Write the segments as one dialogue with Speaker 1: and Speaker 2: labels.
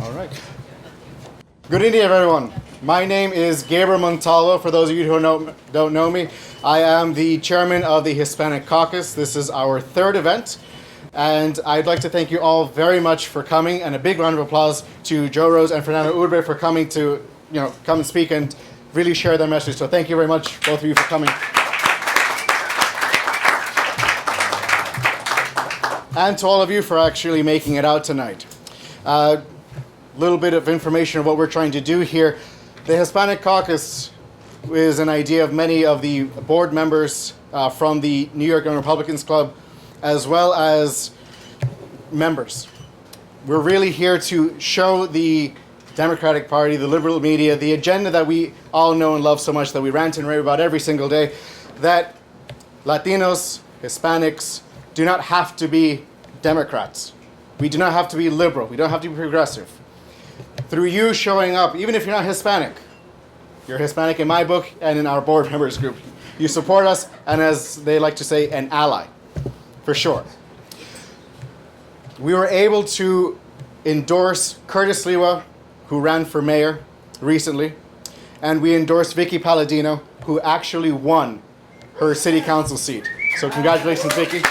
Speaker 1: All right. Good evening, everyone. My name is Gabriel Montalvo. For those of you who don't know me, I am the chairman of the Hispanic Caucus. This is our third event, and I'd like to thank you all very much for coming, and a big round of applause to Joe Rose and Fernando Uribe for coming to, come and speak and really share their message. So thank you very much, both of you, for coming. And to all of you for actually making it out tonight. Little bit of information of what we're trying to do here. The Hispanic Caucus is an idea of many of the board members from the New York Young Republicans Club, as well as members. We're really here to show the Democratic Party, the liberal media, the agenda that we all know and love so much, that we rant and rave about every single day, that Latinos, Hispanics, do not have to be Democrats. We do not have to be liberal. We don't have to be progressive. Through you showing up, even if you're not Hispanic, you're Hispanic in my book and in our board members group. You support us, and as they like to say, an ally, for sure. We were able to endorse Curtis Lewa, who ran for mayor recently, and we endorsed Vicky Palladino, who actually won her city council seat. So congratulations, Vicky.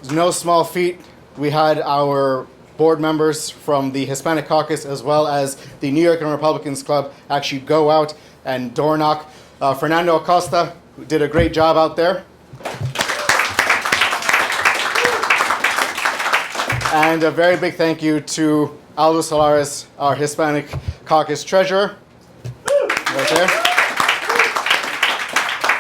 Speaker 1: It's no small feat. We had our board members from the Hispanic Caucus, as well as the New York Republicans Club, actually go out and door knock. Fernando Acosta did a great job out there. And a very big thank you to Aldo Solares, our Hispanic Caucus treasurer, right there.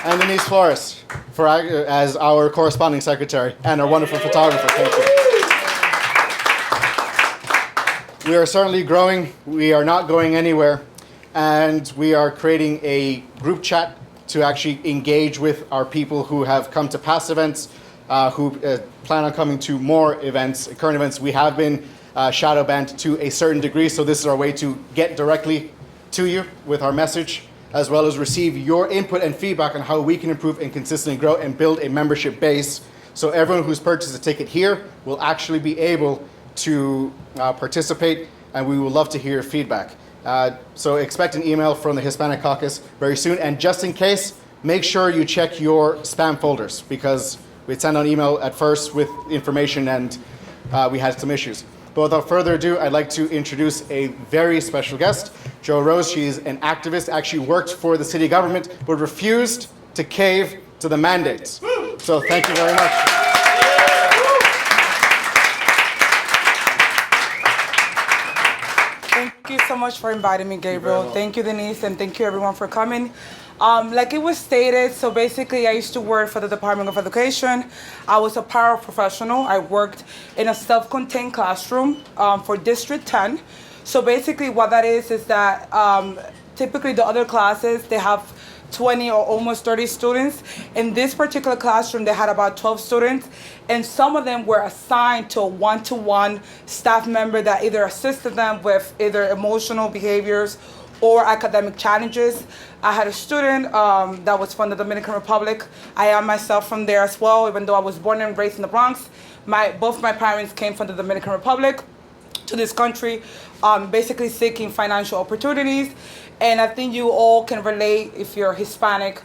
Speaker 1: And Denise Flores as our corresponding secretary and our wonderful photographer. Thank you. We are certainly growing. We are not going anywhere. And we are creating a group chat to actually engage with our people who have come to past events, who plan on coming to more events, current events. We have been shadow banned to a certain degree, so this is our way to get directly to you with our message, as well as receive your input and feedback on how we can improve and consistently grow and build a membership base. So everyone who's purchased a ticket here will actually be able to participate, and we would love to hear your feedback. So expect an email from the Hispanic Caucus very soon, and just in case, make sure you check your spam folders, because we'd send out an email at first with information, and we had some issues. But without further ado, I'd like to introduce a very special guest, Jo Rose. She's an activist, actually worked for the city government, but refused to cave to the mandates. So thank you very much.
Speaker 2: Thank you so much for inviting me, Gabriel. Thank you, Denise, and thank you everyone for coming. Like it was stated, so basically I used to work for the Department of Education. I was a paraprofessional. I worked in a self-contained classroom for District 10. So basically what that is that typically the other classes, they have 20 or almost 30 students. In this particular classroom, they had about 12 students, and some of them were assigned to a one-to-one staff member that either assisted them with either emotional behaviors or academic challenges. I had a student that was from the Dominican Republic. I am myself from there as well, even though I was born and raised in the Bronx. Both my parents came from the Dominican Republic to this country, basically seeking financial opportunities. And I think you all can relate, if you're Hispanic,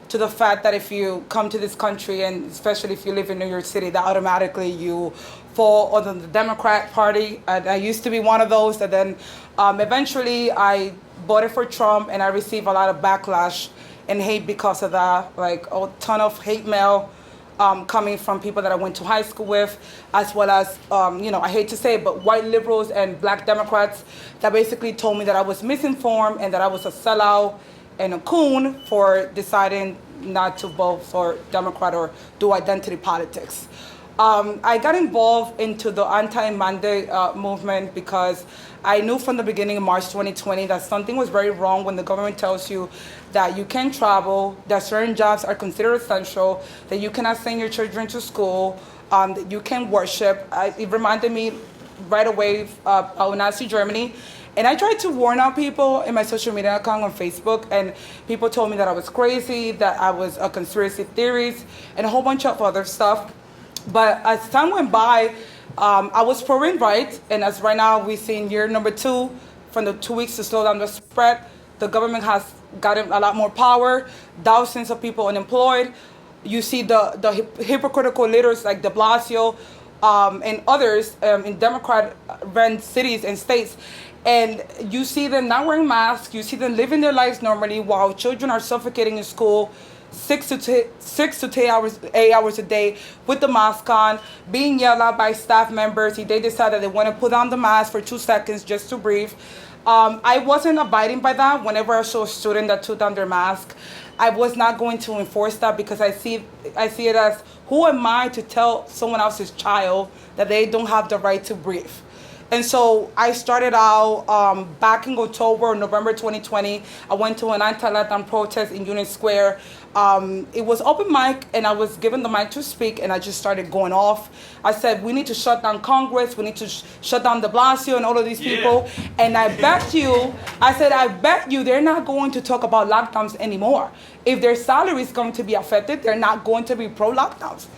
Speaker 2: to the fact that if you come to this country, and especially if you live in New York City, that automatically you fall under the Democrat Party. I used to be one of those, and then eventually I voted for Trump, and I received a lot of backlash and hate because of that, like a ton of hate mail coming from people that I went to high school with, as well as, I hate to say it, but white liberals and black Democrats that basically told me that I was misinformed and that I was a sellout and a coon for deciding not to vote for Democrat or do identity politics. I got involved into the anti-mandate movement because I knew from the beginning in March 2020 that something was very wrong when the government tells you that you can travel, that certain jobs are considered essential, that you cannot send your children to school, that you can worship. It reminded me right away of Nazi Germany. And I tried to warn out people in my social media account on Facebook, and people told me that I was crazy, that I was a conspiracy theorist, and a whole bunch of other stuff. But as time went by, I was pouring right, and as right now we're seeing year number 2, from the 2 weeks to slow down the spread, the government has gotten a lot more power, thousands of people unemployed. You see the hypocritical leaders like de Blasio and others in Democrat-run cities and states. And you see them not wearing masks, you see them living their lives normally while children are suffocating in school, 6 to 8 hours a day with the mask on, being yelled at by staff members. They decide that they want to put on the mask for 2 seconds just to breathe. I wasn't abiding by that. Whenever I saw a student that took down their mask, I was not going to enforce that because I see it as, who am I to tell someone else's child that they don't have the right to breathe? And so I started out back in November 2020. I went to an anti-Latin protest in Union Square. It was open mic, and I was given the mic to speak, and I just started going off. I said, we need to shut down Congress. We need to shut down de Blasio and all of these people. And I bet you they're not going to talk about lockdowns anymore. If their salary is going to be affected, they're not going to be pro-lockdowns.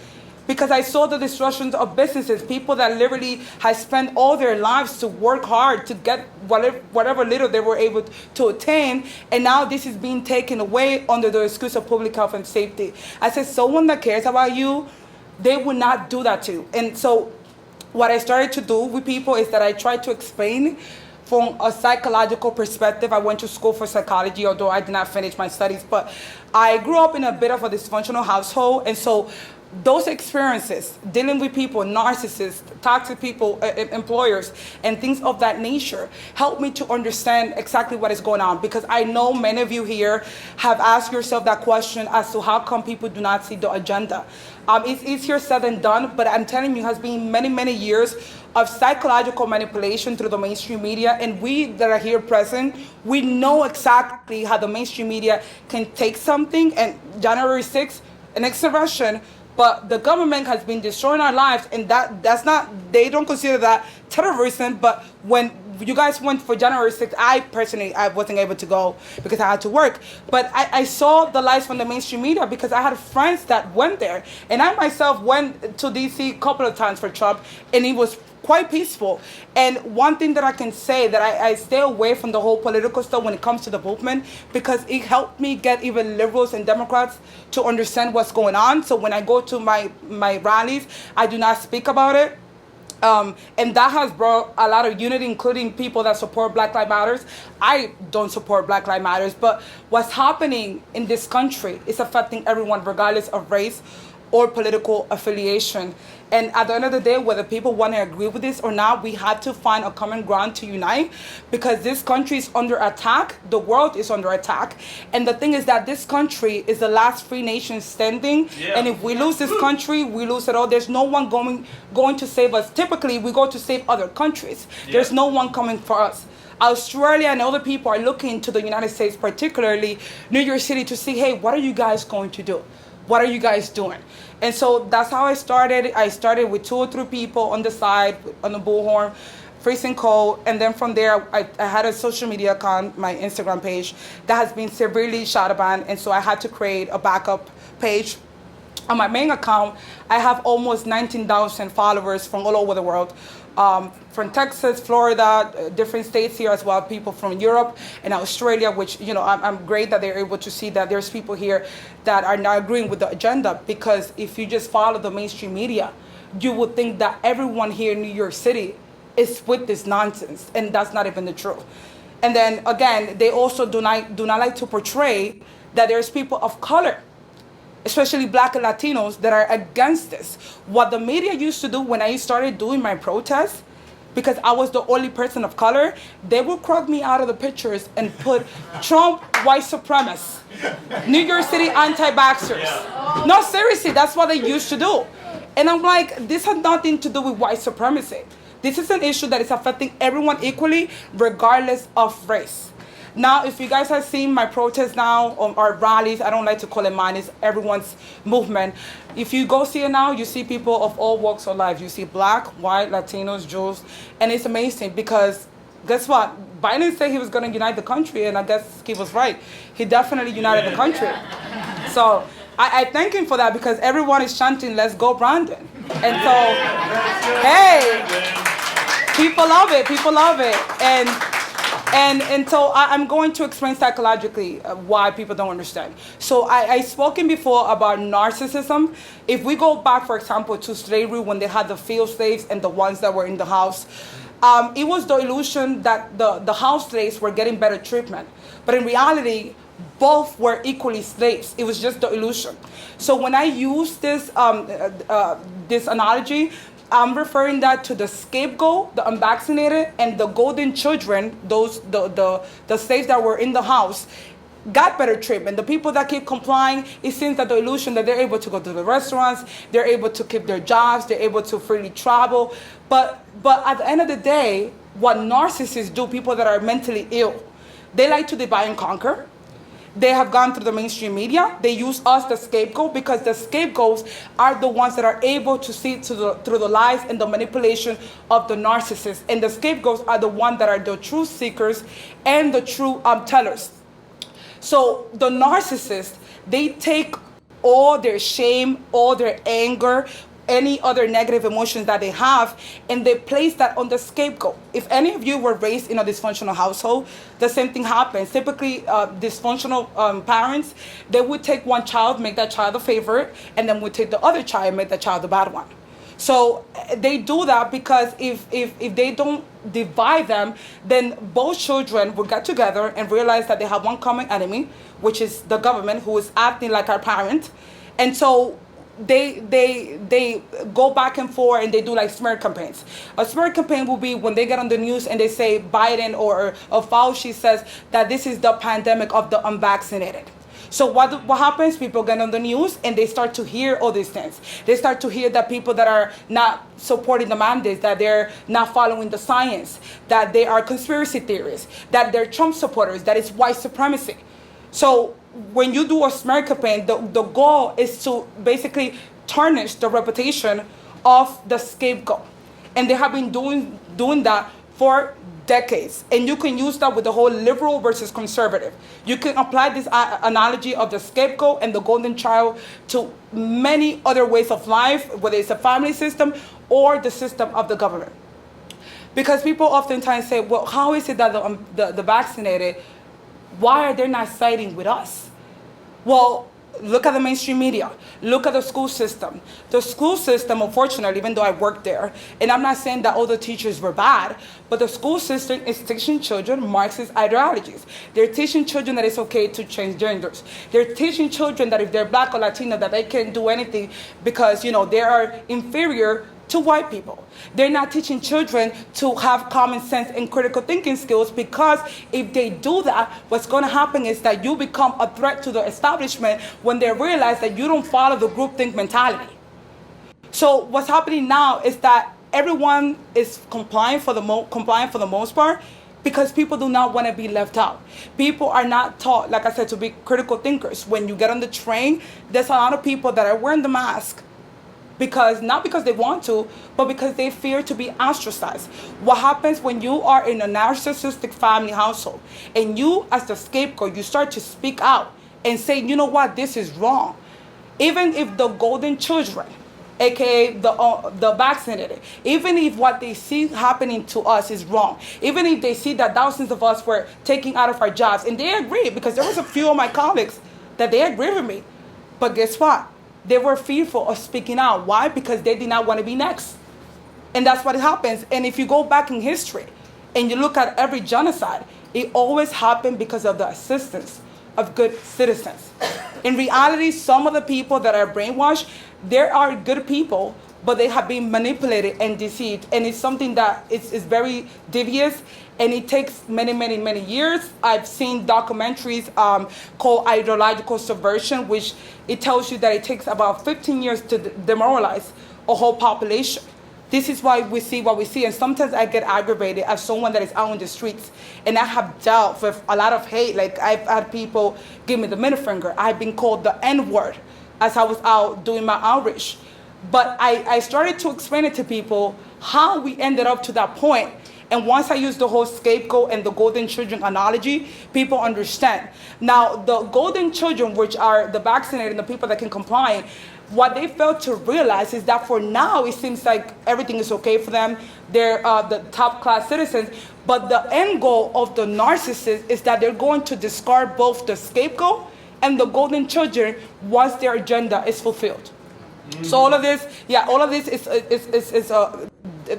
Speaker 2: Because I saw the destruction of businesses, people that literally have spent all their lives to work hard to get whatever little they were able to attain, and now this is being taken away under the excuse of public health and safety. I said, someone that cares about you, they would not do that to you. And so what I started to do with people is that I tried to explain from a psychological perspective. I went to school for psychology, although I did not finish my studies, but I grew up in a bit of a dysfunctional household, and so those experiences, dealing with people, narcissists, toxic people, employers, and things of that nature, helped me to understand exactly what is going on. Because I know many of you here have asked yourself that question as to how come people do not see the agenda. It's easier said than done, but I'm telling you, it has been many, many years of psychological manipulation through the mainstream media, and we that are here present, we know exactly how the mainstream media can take something, and January 6th, an insurrection, but the government has been destroying our lives, and that's not, they don't consider that terrorism. But when you guys went for January 6th, I wasn't able to go because I had to work. But I saw the lies from the mainstream media because I had friends that went there. And I myself went to DC a couple of times for Trump, and it was quite peaceful. And one thing that I can say, that I stay away from the whole political stuff when it comes to the movement, because it helped me get even liberals and Democrats to understand what's going on. So when I go to my rallies, I do not speak about it. And that has brought a lot of unity, including people that support Black Lives Matter. I don't support Black Lives Matter, but what's happening in this country is affecting everyone, regardless of race or political affiliation. And at the end of the day, whether people want to agree with this or not, we have to find a common ground to unite, because this country is under attack. The world is under attack. And the thing is that this country is the last free nation standing. Yeah. And if we lose this country, we lose it all. There's no one going to save us. Typically, we go to save other countries. Yeah. There's no one coming for us. Australia and other people are looking to the United States, particularly New York City, to see, hey, what are you guys going to do? What are you guys doing? And so that's how I started. I started with 2 or 3 people on the side, on the bullhorn, freezing cold. And then from there, I had a social media account, my Instagram page, that has been severely shadow banned. And so I had to create a backup page. On my main account, I have almost 19,000 followers from all over the world. From Texas, Florida, different states here as well, people from Europe and Australia, which, you know, I'm great that they're able to see that there's people here that are not agreeing with the agenda, because if you just follow the mainstream media, you would think that everyone here in New York City is with this nonsense, and that's not even the truth. And then again, they also do not like to portray that there's people of color, especially Black and Latinos, that are against this. What the media used to do when I started doing my protests, because I was the only person of color, they would crop me out of the pictures and put Trump white supremacists, New York City anti-vaxxers. Yeah. No, seriously, that's what they used to do. And I'm like, this has nothing to do with white supremacy. This is an issue that is affecting everyone equally, regardless of race. Now, if you guys have seen my protests now, or rallies, I don't like to call it mine, it's everyone's movement. If you go see it now, you see people of all walks of life. You see Black, white, Latinos, Jews, and it's amazing because guess what? Biden said he was going to unite the country, and I guess he was right. He definitely united the country. So I thank him for that, because everyone is chanting, let's go, Brandon. And so, hey, people love it. People love it. And so I'm going to explain psychologically why people don't understand. So I spoken before about narcissism. If we go back, for example, to slavery when they had the field slaves and the ones that were in the house, it was the illusion that the house slaves were getting better treatment. But in reality, both were equally slaves. It was just the illusion. So when I use this this analogy, I'm referring that to the scapegoat, the unvaccinated, and the golden children, those the slaves that were in the house, got better treatment. The people that keep complying, it seems that the illusion that they're able to go to the restaurants, they're able to keep their jobs, they're able to freely travel. But at the end of the day, what narcissists do, people that are mentally ill, they like to divide and conquer. They have gone through the mainstream media. They use us, the scapegoat, because the scapegoats are the ones that are able to see through the lies and the manipulation of the narcissist. And the scapegoats are the ones that are the truth seekers and the true tellers. So the narcissists, they take all their shame, all their anger, any other negative emotions that they have, and they place that on the scapegoat. If any of you were raised in a dysfunctional household, the same thing happens. Typically, dysfunctional parents, they would take one child, make that child a favorite, and then would take the other child and make that child the bad one. So they do that because if they don't divide them, then both children will get together and realize that they have one common enemy, which is the government, who is acting like our parent. And so they go back and forth and they do like smear campaigns. A smear campaign will be when they get on the news and they say Biden or Fauci says that this is the pandemic of the unvaccinated. So what happens? People get on the news and they start to hear all these things. They start to hear that people that are not supporting the mandates, that they're not following the science, that they are conspiracy theorists, that they're Trump supporters, that it's white supremacy. So when you do a smear campaign, the goal is to basically tarnish the reputation of the scapegoat. And they have been doing that for decades. And you can use that with the whole liberal versus conservative. You can apply this analogy of the scapegoat and the golden child to many other ways of life, whether it's a family system or the system of the government. Because people oftentimes say, well, how is it that the vaccinated, why are they not siding with us? Well, look at the mainstream media. Look at the school system. The school system, unfortunately, even though I worked there, and I'm not saying that all the teachers were bad, but the school system is teaching children Marxist ideologies. They're teaching children that it's okay to change genders. They're teaching children that if they're black or Latino, that they can't do anything because, they are inferior to white people. They're not teaching children to have common sense and critical thinking skills, because if they do that, what's going to happen is that you become a threat to the establishment when they realize that you don't follow the groupthink mentality. So what's happening now is that everyone is complying for the most part, because people do not want to be left out. People are not taught, like I said, to be critical thinkers. When you get on the train, there's a lot of people that are wearing the mask not because they want to, but because they fear to be ostracized. What happens when you are in a narcissistic family household and you, as the scapegoat, you start to speak out and say, you know what, this is wrong. Even if the golden children, aka the vaccinated, even if what they see happening to us is wrong, even if they see that thousands of us were taken out of our jobs, and they agree, because there was a few of my colleagues that they agree with me, but guess what? They were fearful of speaking out. Why? Because they did not want to be next. And that's what happens. And if you go back in history and you look at every genocide, it always happened because of the assistance of good citizens. In reality, some of the people that are brainwashed, there are good people, but they have been manipulated and deceived. And it's something that is very devious, and it takes many, many, many years. I've seen documentaries called Ideological Subversion, which it tells you that it takes about 15 years to demoralize a whole population. This is why we see what we see. And sometimes I get aggravated as someone that is out on the streets, and I have dealt with a lot of hate. Like, I've had people give me the middle finger. I've been called the N-word as I was out doing my outreach. But I started to explain it to people how we ended up to that point. And once I used the whole scapegoat and the golden children analogy, people understand. Now, the golden children, which are the vaccinated and the people that can comply, What they failed to realize is that for now, it seems like everything is okay for them. They're the top class citizens. But the end goal of the narcissist is that they're going to discard both the scapegoat and the golden children once their agenda is fulfilled. Mm-hmm. So all of this is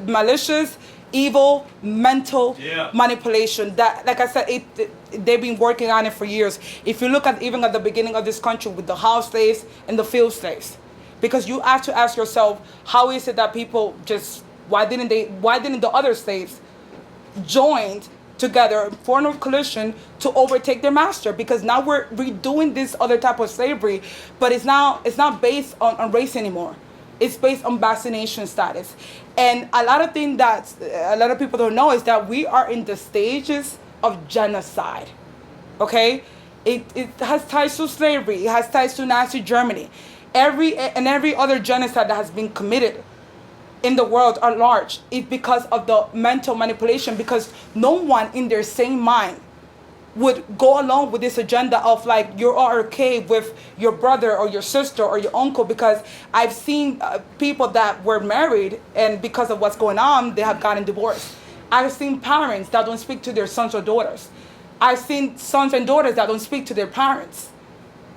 Speaker 2: malicious, evil, mental manipulation. That, like I said, they've been working on it for years. If you look at even at the beginning of this country with the house slaves and the field slaves, because you have to ask yourself, how is it that people just, why didn't the other slaves join together, form a coalition to overtake their master? Because now we're redoing this other type of slavery, but it's not based on race anymore. It's based on vaccination status. And a lot of things that a lot of people don't know is that we are in the stages of genocide, okay? It has ties to slavery. It has ties to Nazi Germany. Every other genocide that has been committed in the world at large is because of the mental manipulation, because no one in their sane mind would go along with this agenda of like, you're okay with your brother or your sister or your uncle, because I've seen people that were married and because of what's going on, they have gotten divorced. I've seen parents that don't speak to their sons or daughters. I've seen sons and daughters that don't speak to their parents.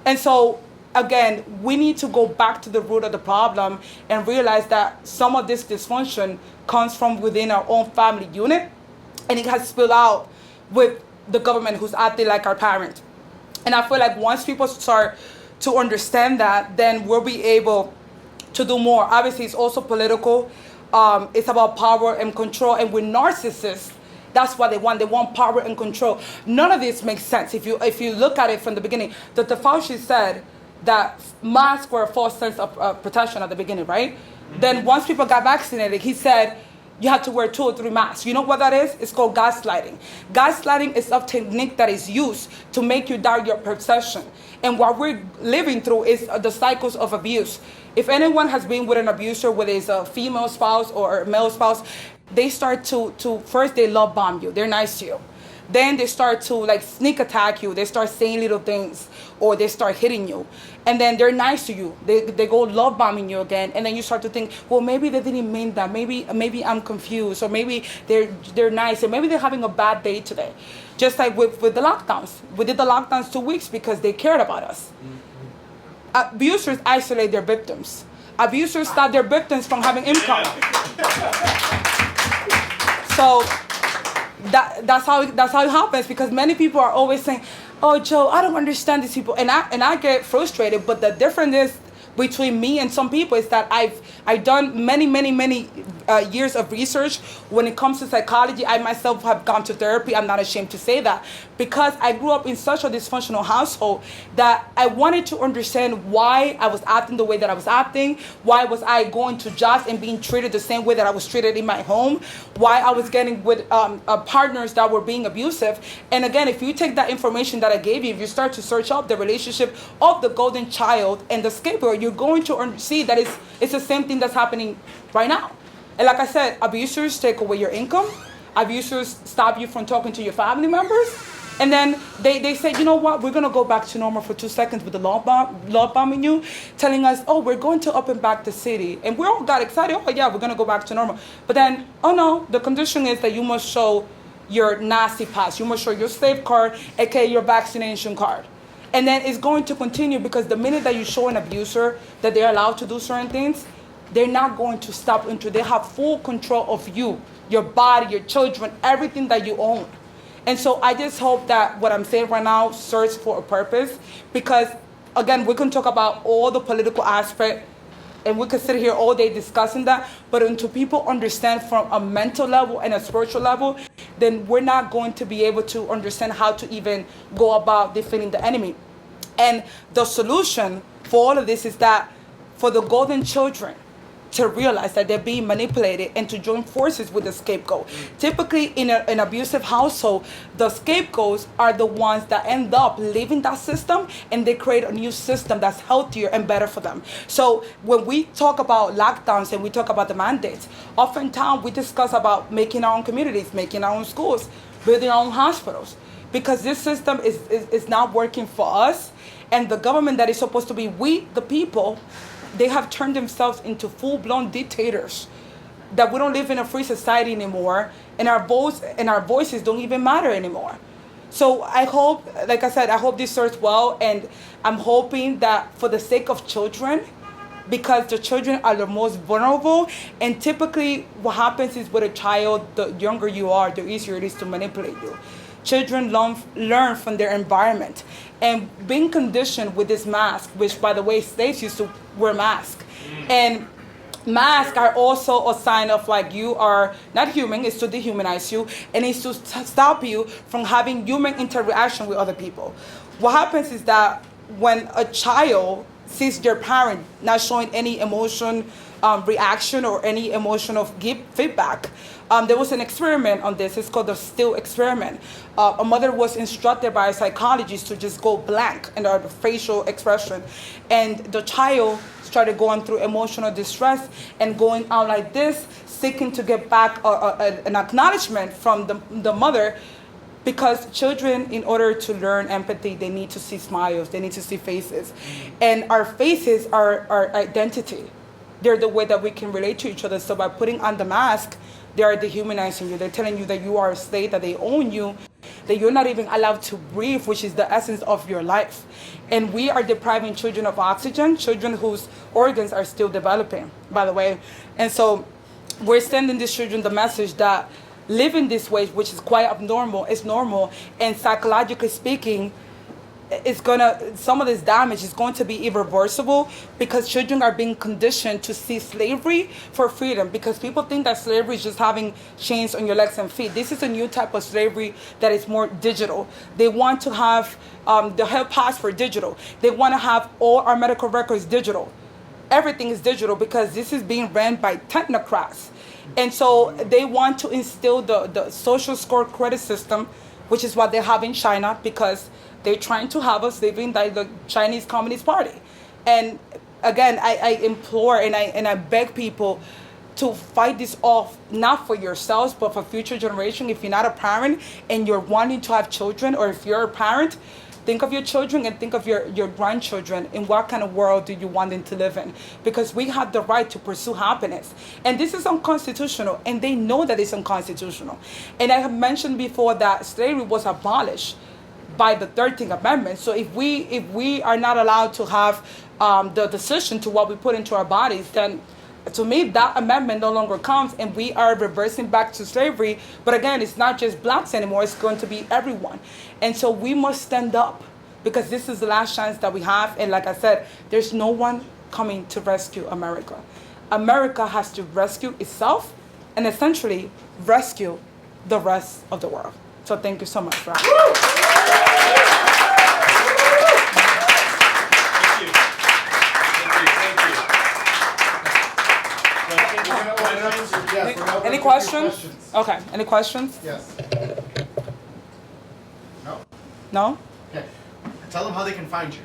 Speaker 2: And so, again, we need to go back to the root of the problem and realize that some of this dysfunction comes from within our own family unit, and it has spilled out with the government who's acting like our parent. And I feel like once people start to understand that, then we'll be able to do more. Obviously, it's also political. It's about power and control. And with narcissists, that's what they want. They want power and control. None of this makes sense. If you look at it from the beginning, Dr. Fauci said that masks were a false sense of protection at the beginning, right? Mm-hmm. Then once people got vaccinated, he said, you have to wear 2 or 3 masks. You know what that is? It's called gaslighting. Gaslighting is a technique that is used to make you doubt your perception. And what we're living through is the cycles of abuse. If anyone has been with an abuser, whether it's a female spouse or a male spouse, they start to first they love bomb you. They're nice to you. Then they start to like sneak attack you. They start saying little things, or they start hitting you. And then they're nice to you. They go love bombing you again. And then you start to think, well, maybe they didn't mean that. Maybe I'm confused, or maybe they're nice, or maybe they're having a bad day today. Just like with the lockdowns. We did the lockdowns 2 weeks because they cared about us. Mm-hmm. Abusers isolate their victims. Abusers stop their victims from having income. So that's how it happens, because many people are always saying, oh, Joe, I don't understand these people. And I get frustrated, but the difference is between me and some people is that I've done many years of research when it comes to psychology. I myself have gone to therapy. I'm not ashamed to say that, because I grew up in such a dysfunctional household that I wanted to understand why I was acting the way that I was acting. Why was I going to jobs and being treated the same way that I was treated in my home? Why I was getting with partners that were being abusive. And again, if you take that information that I gave you, if you start to search up the relationship of the golden child and the scapegoat, you're going to see that it's the same thing that's happening right now. And like I said, abusers take away your income. Abusers stop you from talking to your family members. And then they say, you know what, we're going to go back to normal for 2 seconds with the love bombing you, telling us, oh, we're going to open back the city. And we all got excited. Oh, yeah, we're going to go back to normal. But then, oh, no, the condition is that you must show your Nazi pass. You must show your slave card, aka your vaccination card. And then it's going to continue, because the minute that you show an abuser that they're allowed to do certain things, they're not going to stop until they have full control of you, your body, your children, everything that you own. And so I just hope that what I'm saying right now serves for a purpose, because, again, we can talk about all the political aspect, and we could sit here all day discussing that, but until people understand from a mental level and a spiritual level, then we're not going to be able to understand how to even go about defeating the enemy. And the solution for all of this is that for the golden children to realize that they're being manipulated and to join forces with the scapegoat. Typically in an abusive household, the scapegoats are the ones that end up leaving that system, and they create a new system that's healthier and better for them. So when we talk about lockdowns and we talk about the mandates, oftentimes we discuss about making our own communities, making our own schools, building our own hospitals, because this system is not working for us. And the government that is supposed to be we, the people, they have turned themselves into full-blown dictators, that we don't live in a free society anymore, and our voices don't even matter anymore. So I hope, like I said, I hope this serves well, and I'm hoping that for the sake of children, because the children are the most vulnerable, and typically what happens is with a child, the younger you are, the easier it is to manipulate you. Children learn from their environment, and being conditioned with this mask, which by the way, slaves used to wear masks, and masks are also a sign of like you are not human. It's to dehumanize you, and it's to stop you from having human interaction with other people. What happens is that when a child sees their parent not showing any emotion reaction or any emotion of feedback, there was an experiment on this. It's called the still experiment. A mother was instructed by a psychologist to just go blank in the facial expression, and the child started going through emotional distress and going out like this, seeking to get back an acknowledgement from the mother, because children, in order to learn empathy, they need to see smiles, they need to see faces. And our faces are our identity. They're the way that we can relate to each other. So by putting on the mask, they are dehumanizing you. They're telling you that you are a slave, that they own you, that you're not even allowed to breathe, which is the essence of your life. And we are depriving children of oxygen, children whose organs are still developing, by the way. And so we're sending these children the message that living this way, which is quite abnormal, is normal, and psychologically speaking, some of this damage is going to be irreversible, because children are being conditioned to see slavery for freedom, because people think that slavery is just having chains on your legs and feet. This is a new type of slavery that is more digital. They want to have the health passport digital. They want to have all our medical records digital. Everything is digital because this is being ran by technocrats. And so they want to instill the social score credit system, which is what they have in China, because they're trying to have us living like the Chinese Communist Party. And again, I implore and I beg people to fight this off, not for yourselves, but for future generation. If you're not a parent and you're wanting to have children, or if you're a parent, think of your children and think of your grandchildren, and what kind of world do you want them to live in? Because we have the right to pursue happiness. And this is unconstitutional, and they know that it's unconstitutional. And I have mentioned before that slavery was abolished by the 13th Amendment. So if we are not allowed to have the decision to what we put into our bodies, then to me, that amendment no longer counts, and we are reversing back to slavery. But again, it's not just blacks anymore, it's going to be everyone. And so we must stand up, because this is the last chance that we have. And like I said, there's no one coming to rescue America. America has to rescue itself and essentially rescue the rest of the world. So thank you so much for Any questions? Okay. Any questions?
Speaker 1: Yes. No?
Speaker 2: No?
Speaker 1: Okay. Tell them how they can find you.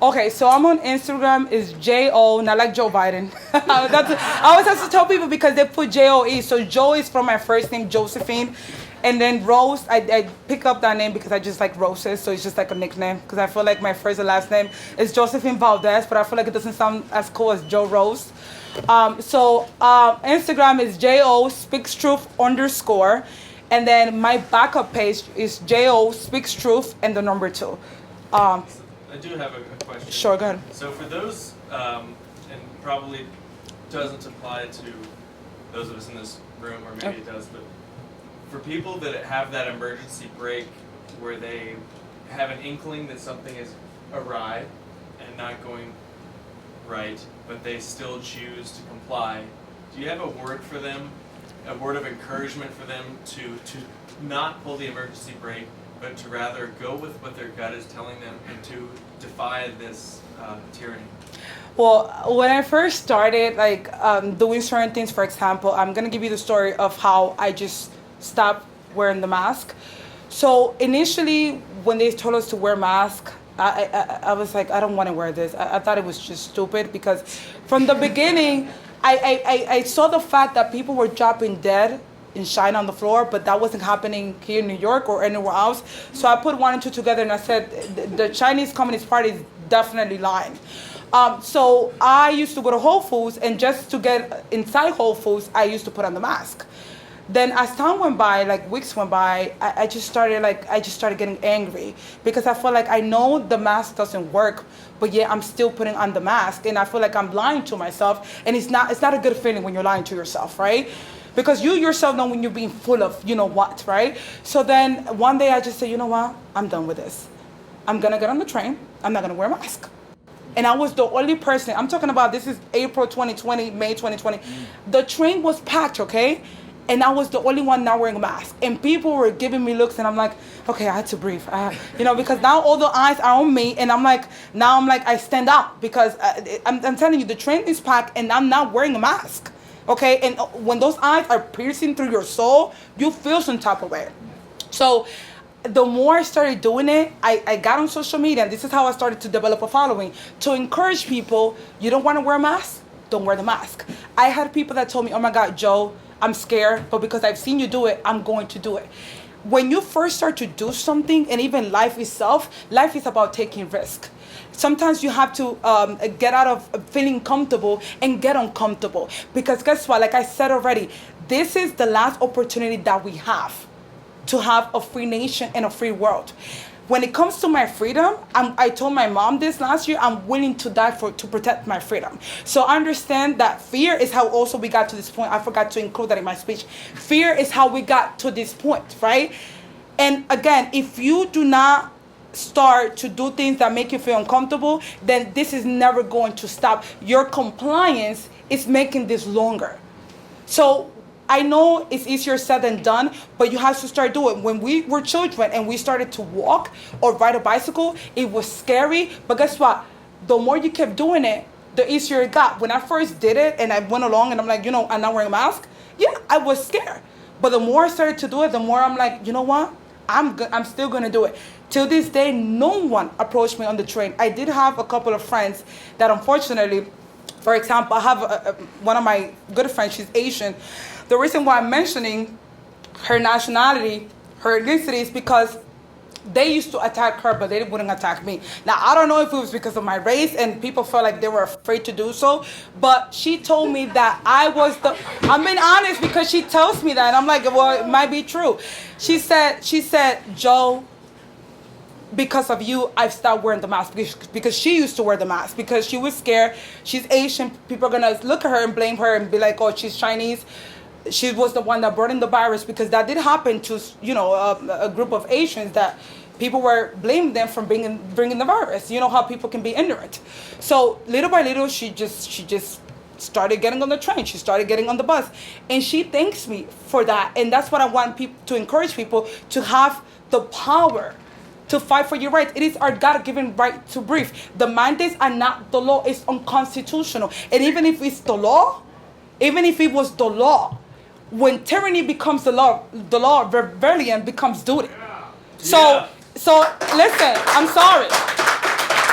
Speaker 2: Okay, so I'm on Instagram, is J-O, not like Joe Biden. I always have to tell people because they put J-O-E. So Joe is from my first name, Josephine. And then Rose, I pick up that name because I just like roses, so it's just like a nickname. Because I feel like my first and last name is Josephine Valdez, but I feel like it doesn't sound as cool as Joe Rose. Instagram is J-O Speaks Truth _ and then my backup page is J-O Speaks Truth and the number 2.
Speaker 3: I do have a question.
Speaker 2: Sure, go ahead.
Speaker 3: So for those, and probably doesn't apply to those of us in this room, or maybe it does, but for people that have that emergency brake where they have an inkling that something is awry and not going right, but they still choose to comply, do you have a word for them, a word of encouragement for them to not pull the emergency brake, but to rather go with what their gut is telling them and to defy this tyranny?
Speaker 2: Well, when I first started doing certain things, for example, I'm going to give you the story of how I just stopped wearing the mask. So initially, when they told us to wear masks, I was like, I don't want to wear this. I thought it was just stupid, because from the beginning, I saw the fact that people were dropping dead in China on the floor, but that wasn't happening here in New York or anywhere else. So I put 1 and 2 together, and I said, the Chinese Communist Party is definitely lying. So I used to go to Whole Foods, and just to get inside Whole Foods, I used to put on the mask. Then as time went by, like weeks went by, I just started getting angry because I felt like I know the mask doesn't work, but yet I'm still putting on the mask, and I feel like I'm lying to myself, and it's not a good feeling when you're lying to yourself, right? Because you yourself know when you're being full of you know what, right? So then one day I just said, you know what, I'm done with this. I'm gonna get on the train. I'm not gonna wear a mask. And I was the only person, I'm talking about, this is April 2020, May 2020. The train was packed, okay? And I was the only one not wearing a mask. And people were giving me looks, and I'm like, okay, I had to breathe. Because now all the eyes are on me, and I stand out because I'm telling you, the train is packed, and I'm not wearing a mask, okay? And when those eyes are piercing through your soul, you feel some type of way. So the more I started doing it, I got on social media, and this is how I started to develop a following, to encourage people, you don't want to wear a mask? Don't wear the mask. I had people that told me, oh my God, Joe, I'm scared, but because I've seen you do it, I'm going to do it. When you first start to do something, and even life itself, life is about taking risk. Sometimes you have to get out of feeling comfortable and get uncomfortable. Because guess what? Like I said already, this is the last opportunity that we have to have a free nation and a free world. When it comes to my freedom, I told my mom this last year, I'm willing to die to protect my freedom. So I understand that fear is how also we got to this point. I forgot to include that in my speech. Fear is how we got to this point, right? And again, if you do not start to do things that make you feel uncomfortable, then this is never going to stop. Your compliance is making this longer. So I know it's easier said than done, but you have to start doing it. When we were children and we started to walk or ride a bicycle, it was scary. But guess what? The more you kept doing it, the easier it got. When I first did it and I went along and I'm like, I'm not wearing a mask. Yeah, I was scared. But the more I started to do it, the more I'm like, you know what? I'm still going to do it. Till this day, no one approached me on the train. I did have a couple of friends that unfortunately, for example, I have one of my good friends, she's Asian. The reason why I'm mentioning her nationality, her ethnicity, is because they used to attack her, but they wouldn't attack me. Now, I don't know if it was because of my race and people felt like they were afraid to do so, but she told me that I'm being honest because she tells me that, and I'm like, well, it might be true. She said, Joe, because of you, I've stopped wearing the mask, because she used to wear the mask, because she was scared. She's Asian. People are going to look at her and blame her and be like, oh, she's Chinese. She was the one that brought in the virus, because that did happen to, a group of Asians that people were blaming them for bringing the virus. You know how people can be ignorant. So little by little, she just started getting on the train. She started getting on the bus, and she thanks me for that. And that's what I want people to encourage people to have the power to fight for your rights. It is our God-given right to breathe. The mandates are not the law. It's unconstitutional. And even if it's the law, even if it was the law, when tyranny becomes the law, rebellion becomes duty. So listen, I'm sorry.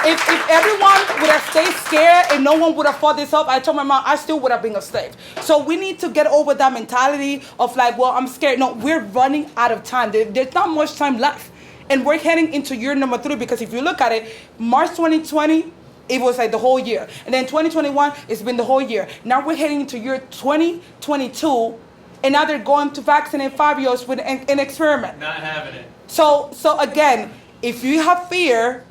Speaker 2: If everyone would have stayed scared and no one would have fought this up, I told my mom I still would have been a slave. So we need to get over that mentality of like, well, I'm scared. No, we're running out of time. There's not much time left. And we're heading into year number 3, because if you look at it, March 2020, it was like the whole year. And then 2021, it's been the whole year. Now we're heading into year 2022, and now they're going to vaccinate 5-year-olds with an experiment.
Speaker 3: Not having it.
Speaker 2: So again, if you have fear,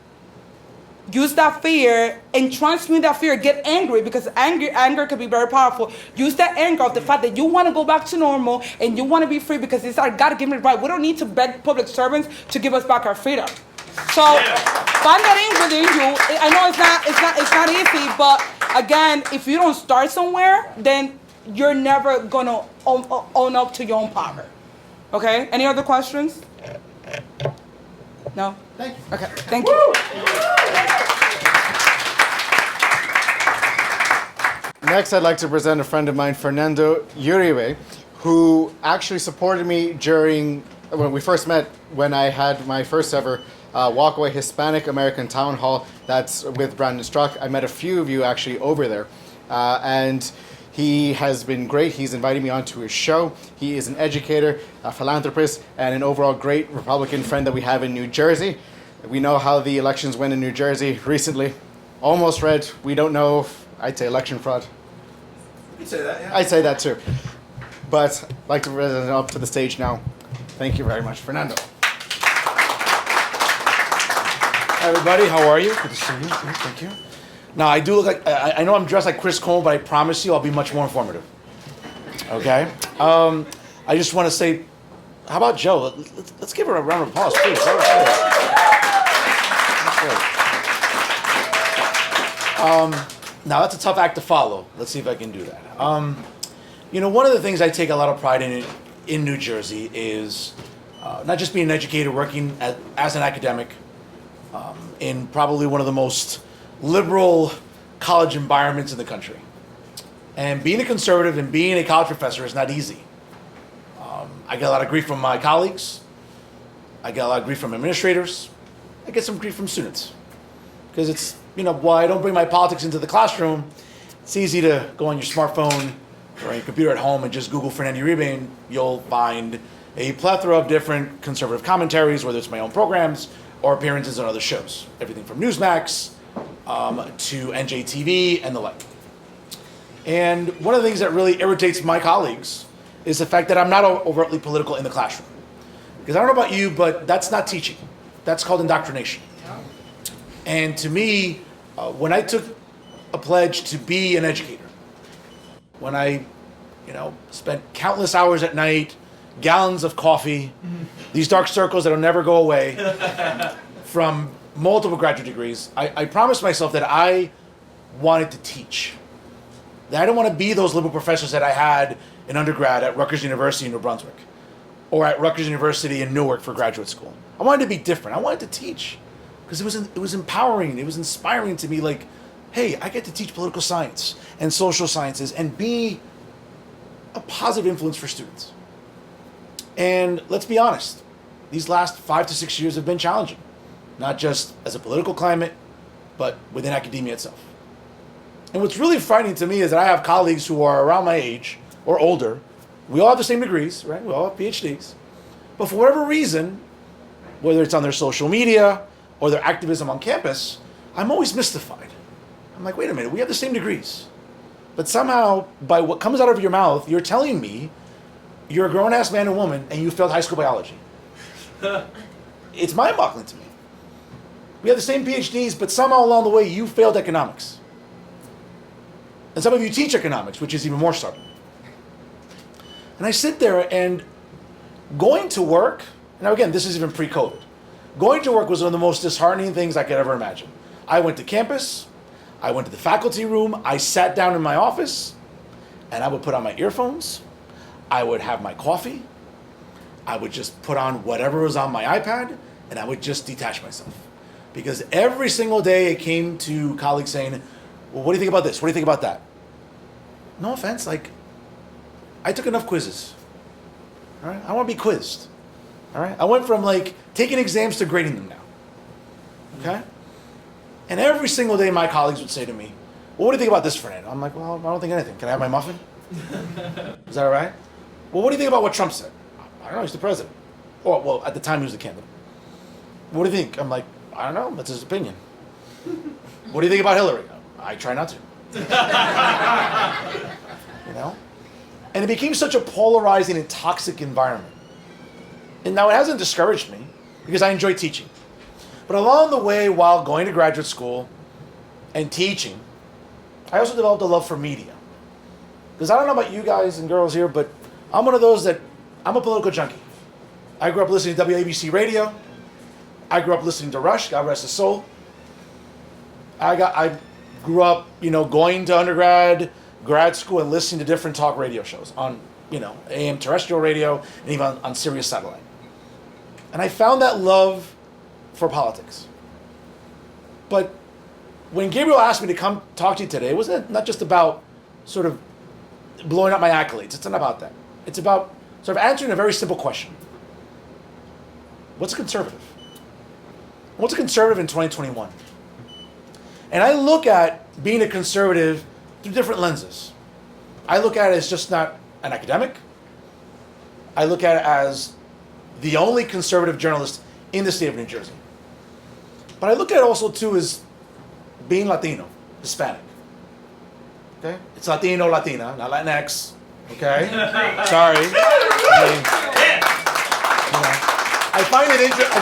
Speaker 2: use that fear and transmute that fear. Get angry, because anger can be very powerful. Use that anger of the fact that you want to go back to normal and you want to be free, because it's our God-given right. We don't need to beg public servants to give us back our freedom. So find that in within you. I know it's not easy, but again, if you don't start somewhere, then you're never gonna own up to your own power. Okay? Any other questions? No?
Speaker 1: Thank you.
Speaker 2: Okay. Thank you.
Speaker 1: Next, I'd like to present a friend of mine, Fernando Uribe, who actually supported me when we first met, when I had my first ever walkaway Hispanic American Town Hall. That's with Brandon Struck. I met a few of you actually over there. And he has been great. He's invited me onto his show. He is an educator, a philanthropist, and an overall great Republican friend that we have in New Jersey. We know how the elections went in New Jersey recently. almost red. We don't know if, I'd say election fraud.
Speaker 4: You can say that, yeah.
Speaker 1: I'd say that too. But I'd like to bring it up to the stage now. Thank you very much, Fernando.
Speaker 4: Hi, everybody. How are you? Good to see you. Thank you. Now, I do look like, I know I'm dressed like Chris Cole, but I promise you I'll be much more informative. Okay? I just want to say, how about Joe? Let's give her a round of applause, please. That was great. Now, that's a tough act to follow. Let's see if I can do that. One of the things I take a lot of pride in New Jersey is not just being an educator, working as an academic in probably one of the most liberal college environments in the country. And being a conservative and being a college professor is not easy. I get a lot of grief from my colleagues. I get a lot of grief from administrators. I get some grief from students. Because it's, while I don't bring my politics into the classroom, it's easy to go on your smartphone or on your computer at home and just Google Fernando Uribe, and you'll find a plethora of different conservative commentaries, whether it's my own programs or appearances on other shows. Everything from Newsmax to NJTV and the like. And one of the things that really irritates my colleagues is the fact that I'm not overtly political in the classroom. Because I don't know about you, but that's not teaching. That's called indoctrination. And to me, when I took a pledge to be an educator, when I, spent countless hours at night, gallons of coffee, these dark circles that'll never go away, from multiple graduate degrees, I promised myself that I wanted to teach. That I don't want to be those liberal professors that I had in undergrad at Rutgers University in New Brunswick, or at Rutgers University in Newark for graduate school. I wanted to be different. I wanted to teach because it was empowering. It was inspiring to me. Like, hey, I get to teach political science and social sciences and be a positive influence for students. And let's be honest, these last 5 to 6 years have been challenging, not just as a political climate, but within academia itself. And what's really frightening to me is that I have colleagues who are around my age or older. We all have the same degrees, right? We all have PhDs. But for whatever reason, whether it's on their social media or their activism on campus, I'm always mystified. I'm like, wait a minute, we have the same degrees. But somehow, by what comes out of your mouth, you're telling me you're a grown-ass man and woman and you failed high school biology. It's mind-boggling to me. We have the same PhDs, but somehow along the way, you failed economics. And some of you teach economics, which is even more startling. And I sit there and going to work, now again, this is even pre-COVID. Going to work was one of the most disheartening things I could ever imagine. I went to campus, I went to the faculty room, I sat down in my office, and I would put on my earphones, I would have my coffee, I would just put on whatever was on my iPad, and I would just detach myself. Because every single day it came to colleagues saying, well, what do you think about this? What do you think about that? No offense, I took enough quizzes. All right, I want to be quizzed. All right, I went from taking exams to grading them now. Okay, and every single day my colleagues would say to me, well, what do you think about this, Fernando? I'm like, well, I don't think anything. Can I have my muffin? Is that all right? Well, what do you think about what Trump said? I don't know, he's the president. Or, well, at the time he was the candidate. What do you think? I'm like, I don't know, that's his opinion. What do you think about Hillary? I try not to. And it became such a polarizing and toxic environment. And now it hasn't discouraged me because I enjoy teaching. But along the way, while going to graduate school and teaching, I also developed a love for media. Because I don't know about you guys and girls here, but I'm one of those I'm a political junkie. I grew up listening to WABC radio. I grew up listening to Rush, God rest his soul. I grew up, going to undergrad, grad school, and listening to different talk radio shows on, AM terrestrial radio and even on Sirius satellite. And I found that love for politics. But when Gabriel asked me to come talk to you today, it wasn't not just about sort of blowing up my accolades. It's not about that. It's about sort of answering a very simple question. What's a conservative? What's a conservative in 2021? And I look at being a conservative through different lenses. I look at it as just not an academic. I look at it as the only conservative journalist in the state of New Jersey. But I look at it also too as being Latino, Hispanic. Okay? It's Latino, Latina, not Latinx. Okay? Sorry. I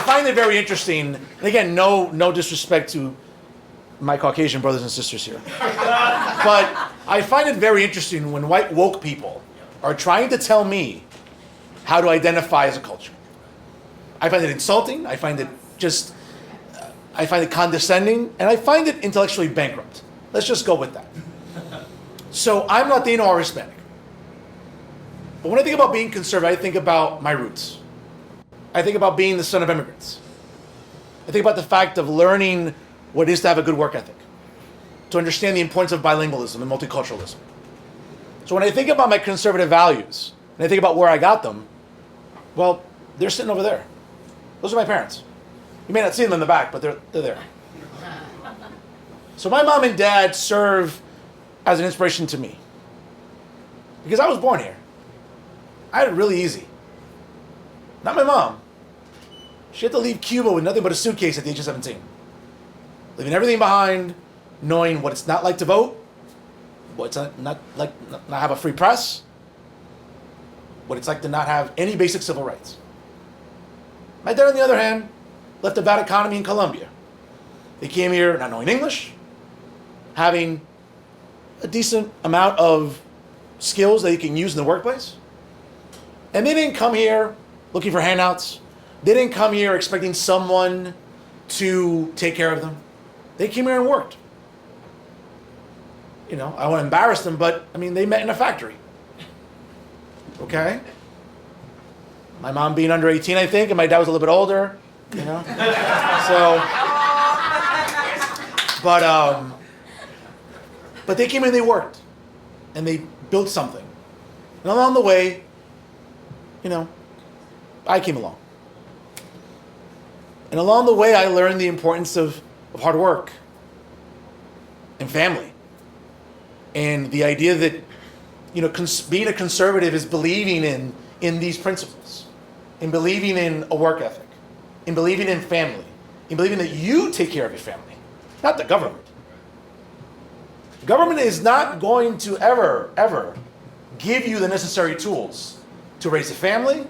Speaker 4: find it very interesting. And again, no disrespect to my Caucasian brothers and sisters here. But I find it very interesting when white woke people are trying to tell me how to identify as a culture. I find it insulting. I find it condescending, and I find it intellectually bankrupt. Let's just go with that. So I'm Latino or Hispanic. But when I think about being conservative, I think about my roots. I think about being the son of immigrants. I think about the fact of learning what it is to have a good work ethic, to understand the importance of bilingualism and multiculturalism. So when I think about my conservative values, and I think about where I got them, well, they're sitting over there. Those are my parents. You may not see them in the back, but they're there. So my mom and dad serve as an inspiration to me. Because I was born here. I had it really easy. Not my mom. She had to leave Cuba with nothing but a suitcase at the age of 17. Leaving everything behind, knowing what it's not like to vote, what it's not like not have a free press, what it's like to not have any basic civil rights. My dad, on the other hand, left a bad economy in Colombia. They came here not knowing English, having a decent amount of skills that you can use in the workplace. And they didn't come here looking for handouts. They didn't come here expecting someone to take care of them. They came here and worked. You know, I want to embarrass them, but I mean, they met in a factory. Okay? My mom being under 18, I think, and my dad was a little bit older, you know? So, but they came in and they worked. And they built something. And along the way, you know, I came along. And along the way, I learned the importance of hard work and family. And the idea that, you know, being a conservative is believing in these principles, in believing in a work ethic, in believing in family, in believing that you take care of your family, not the government. The government is not going to ever give you the necessary tools to raise a family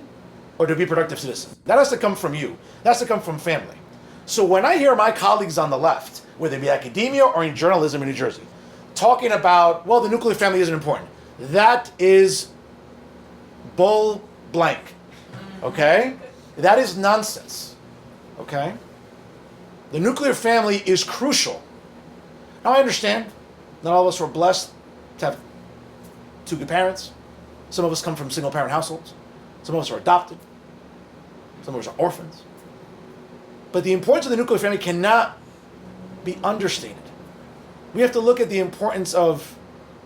Speaker 4: or to be a productive citizen. That has to come from you. That has to come from family. So when I hear my colleagues on the left, whether it be academia or in journalism in New Jersey, talking about, well, the nuclear family isn't important. That is bull blank, okay? That is nonsense, okay? The nuclear family is crucial. Now I understand, not all of us were blessed to have two good parents. Some of us come from single parent households. Some of us are adopted. Some of us are orphans. But the importance of the nuclear family cannot be understated. We have to look at the importance of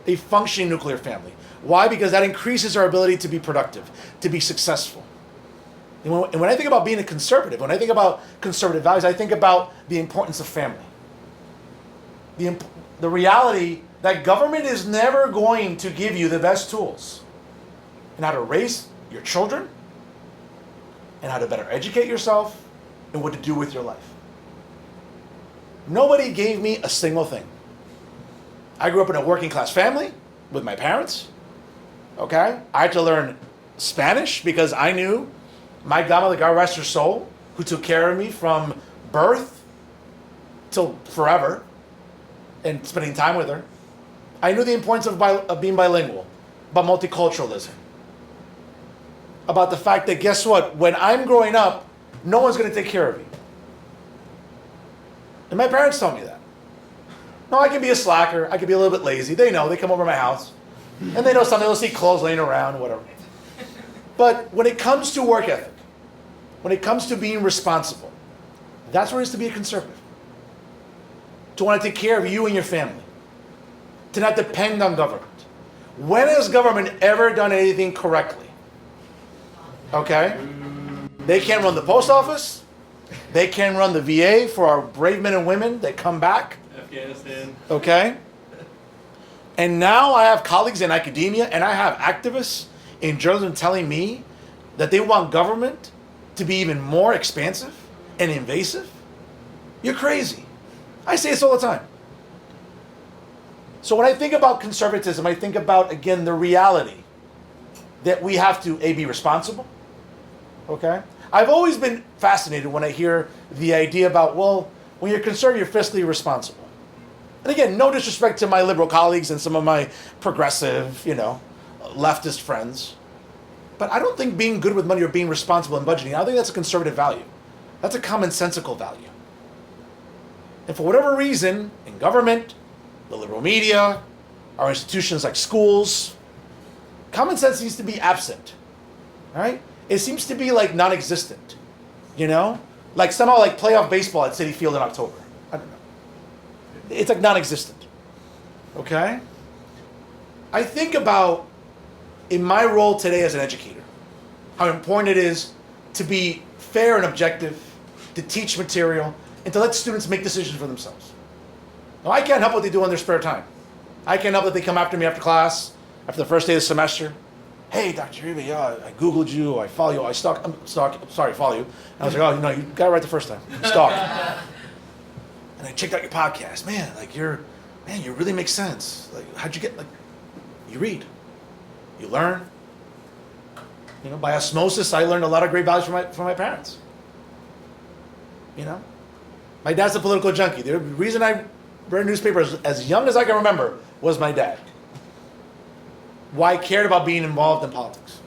Speaker 4: a functioning nuclear family. Why? Because that increases our ability to be productive, to be successful. And when I think about being a conservative, when I think about conservative values, I think about the importance of family. The reality that government is never going to give you the best tools in how to raise your children, and how to better educate yourself, and what to do with your life. Nobody gave me a single thing. I grew up in a working class family with my parents. Okay? I had to learn Spanish because I knew my grandmother, God rest her soul, who took care of me from birth till forever and spending time with her. I knew the importance of being bilingual, about multiculturalism, about the fact that, guess what? When I'm growing up, no one's going to take care of you. And my parents told me that. No, I can be a slacker. I can be a little bit lazy. They know. They come over to my house. And they know something. They'll see clothes laying around, whatever. But when it comes to work ethic, when it comes to being responsible, that's what it is to be a conservative. To want to take care of you and your family. To not depend on government. When has government ever done anything correctly? Okay? They can't run the post office. They can run the VA for our brave men and women that come back.
Speaker 3: Afghanistan.
Speaker 4: Okay? And now I have colleagues in academia and I have activists in journalism telling me that they want government to be even more expansive and invasive. You're crazy. I say this all the time. So when I think about conservatism, I think about, again, the reality that we have to, A, be responsible, okay? I've always been fascinated when I hear the idea about, well, when you're conservative, you're fiscally responsible. And again, no disrespect to my liberal colleagues and some of my progressive, leftist friends. But I don't think being good with money or being responsible in budgeting, I don't think that's a conservative value. That's a commonsensical value. And for whatever reason, in government, the liberal media, our institutions like schools, common sense seems to be absent, right? It seems to be like non-existent, Like somehow like playoff baseball at Citi Field in October. I don't know. It's like non-existent, okay? I think about, in my role today as an educator, how important it is to be fair and objective, to teach material, and to let students make decisions for themselves. Now, I can't help what they do on their spare time. I can't help that they come after me after class, after the first day of the semester. Hey, Dr. Uribe, I Googled you, I follow you, follow you. And I was like, oh, you got it right the first time. Stalk. And I checked out your podcast. Man, you really make sense. Like, how'd you get, you read, you learn. By osmosis, I learned a lot of great values from my parents. My dad's a political junkie. The reason I read newspapers as young as I can remember was my dad. Why I cared about being involved in politics.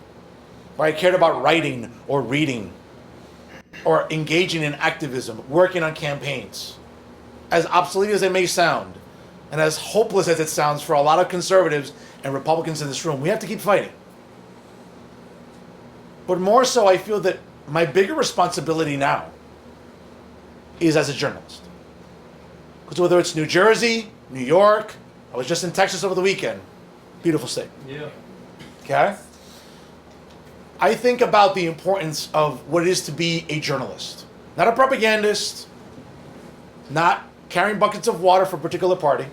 Speaker 4: Why I cared about writing or reading or engaging in activism, working on campaigns. As obsolete as it may sound, and as hopeless as it sounds for a lot of conservatives and Republicans in this room, we have to keep fighting. But more so, I feel that my bigger responsibility now is as a journalist. Because whether it's New Jersey, New York, I was just in Texas over the weekend. Beautiful state.
Speaker 3: Yeah.
Speaker 4: Okay? I think about the importance of what it is to be a journalist. Not a propagandist, not carrying buckets of water for a particular party.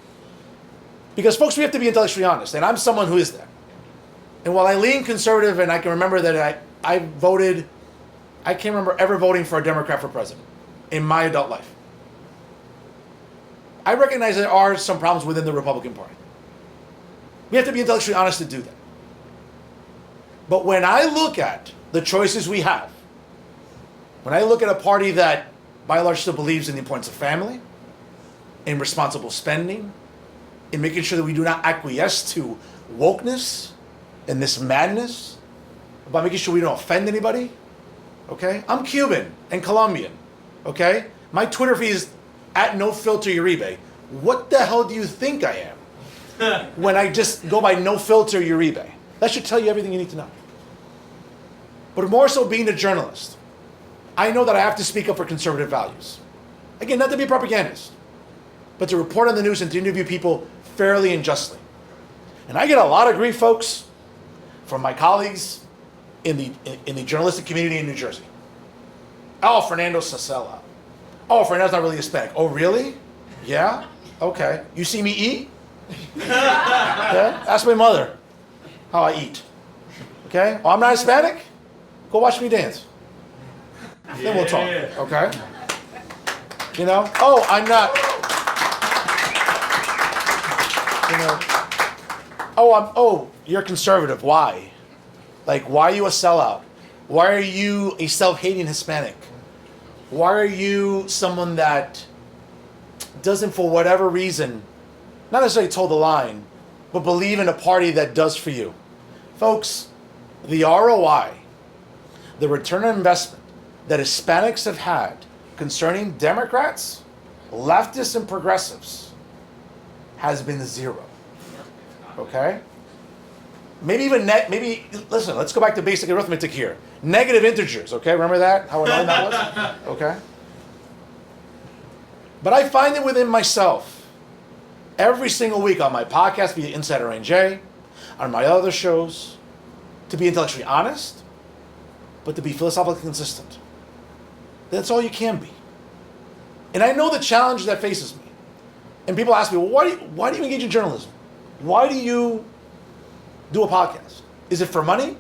Speaker 4: Because folks, we have to be intellectually honest, and I'm someone who is that. And while I lean conservative, and I can remember that I voted, I can't remember ever voting for a Democrat for president in my adult life. I recognize there are some problems within the Republican Party. We have to be intellectually honest to do that. But when I look at the choices we have, when I look at a party that by and large still believes in the importance of family, in responsible spending, in making sure that we do not acquiesce to wokeness and this madness, about making sure we don't offend anybody, okay? I'm Cuban and Colombian, okay? My Twitter feed is @NoFilterUribe. What the hell do you think I am when I just go by NoFilterUribe? That should tell you everything you need to know. But more so being a journalist, I know that I have to speak up for conservative values. Again, not to be a propagandist, but to report on the news and to interview people fairly and justly. And I get a lot of grief, folks, from my colleagues in the journalistic community in New Jersey. Oh, Fernando's a sellout. Oh, Fernando's not really Hispanic. Oh, really? Yeah? Okay. You see me eat? Okay. Ask my mother how I eat. Okay? Oh, I'm not Hispanic? Go watch me dance. Then we'll talk. Okay? Oh, I'm not. Oh, you're conservative. Why? Why are you a sellout? Why are you a self-hating Hispanic? Why are you someone that doesn't, for whatever reason, not necessarily toe the line, but believe in a party that does for you? Folks, the ROI, the return on investment that Hispanics have had concerning Democrats, leftists, and progressives has been zero. Okay? Maybe even listen, let's go back to basic arithmetic here. Negative integers, okay? Remember that? How annoying that was? Okay? But I find it within myself every single week on my podcast via Insider NJ, on my other shows, to be intellectually honest, but to be philosophically consistent. That's all you can be. And I know the challenge that faces me. And people ask me, well, why do you engage in journalism? Why do you do a podcast? Is it for money?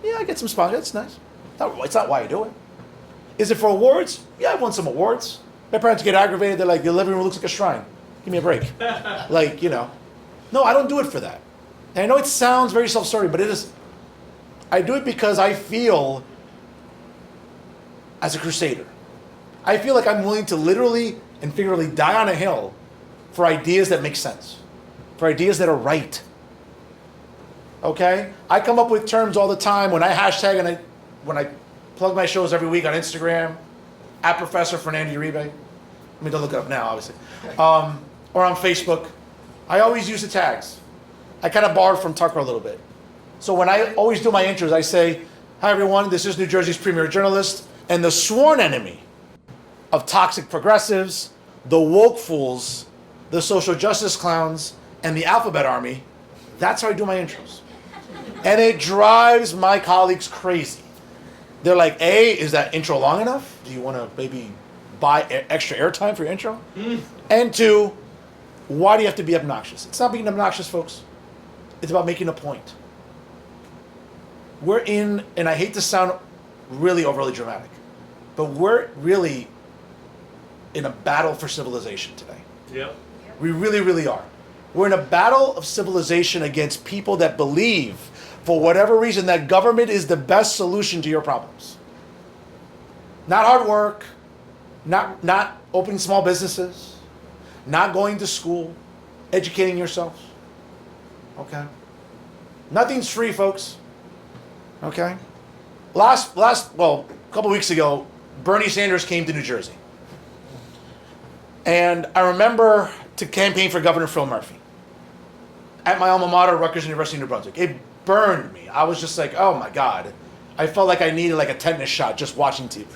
Speaker 4: Yeah, I get some sponsors. That's nice. It's not why I do it. Is it for awards? Yeah, I've won some awards. My parents get aggravated. They're like, your living room looks like a shrine. Give me a break. No, I don't do it for that. And I know it sounds very self-serving, but it is. I do it because I feel as a crusader. I feel like I'm willing to literally and figuratively die on a hill for ideas that make sense, for ideas that are right. Okay? I come up with terms all the time when I hashtag and when I plug my shows every week on Instagram, at Professor Fernando Uribe. I mean, don't look it up now, obviously. Or on Facebook. I always use the tags. I kind of borrowed from Tucker a little bit. So when I always do my intros, I say, hi everyone, this is New Jersey's premier journalist and the sworn enemy of toxic progressives, the woke fools, the social justice clowns, and the alphabet army. That's how I do my intros. And it drives my colleagues crazy. They're like, A, is that intro long enough? Do you want to maybe buy extra airtime for your intro? And 2, why do you have to be obnoxious? It's not being obnoxious, folks. It's about making a point. We're in, and I hate to sound really overly dramatic, but we're really in a battle for civilization today.
Speaker 3: Yep.
Speaker 4: We really, really are. We're in a battle of civilization against people that believe, for whatever reason, that government is the best solution to your problems. Not hard work, not opening small businesses, not going to school, educating yourselves. Okay? Nothing's free, folks. Okay? A couple weeks ago, Bernie Sanders came to New Jersey. And I remember to campaign for Governor Phil Murphy at my alma mater, Rutgers University, New Brunswick. It burned me. I was just like, oh my God. I felt like I needed like a tetanus shot just watching TV.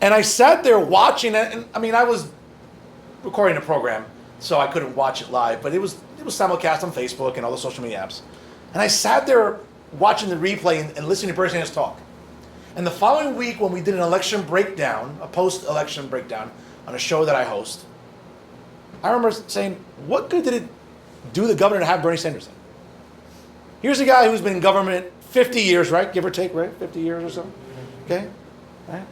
Speaker 4: And I sat there watching it, and I mean, I was recording a program, so I couldn't watch it live, but it was simulcast on Facebook and all the social media apps. And I sat there watching the replay and listening to Bernie Sanders talk. And the following week, when we did an election breakdown, a post-election breakdown on a show that I host, I remember saying, what good did it do the governor to have Bernie Sanders in? Here's a guy who's been in government 50 years, right? Give or take, right? 50 years or so. Okay? Right?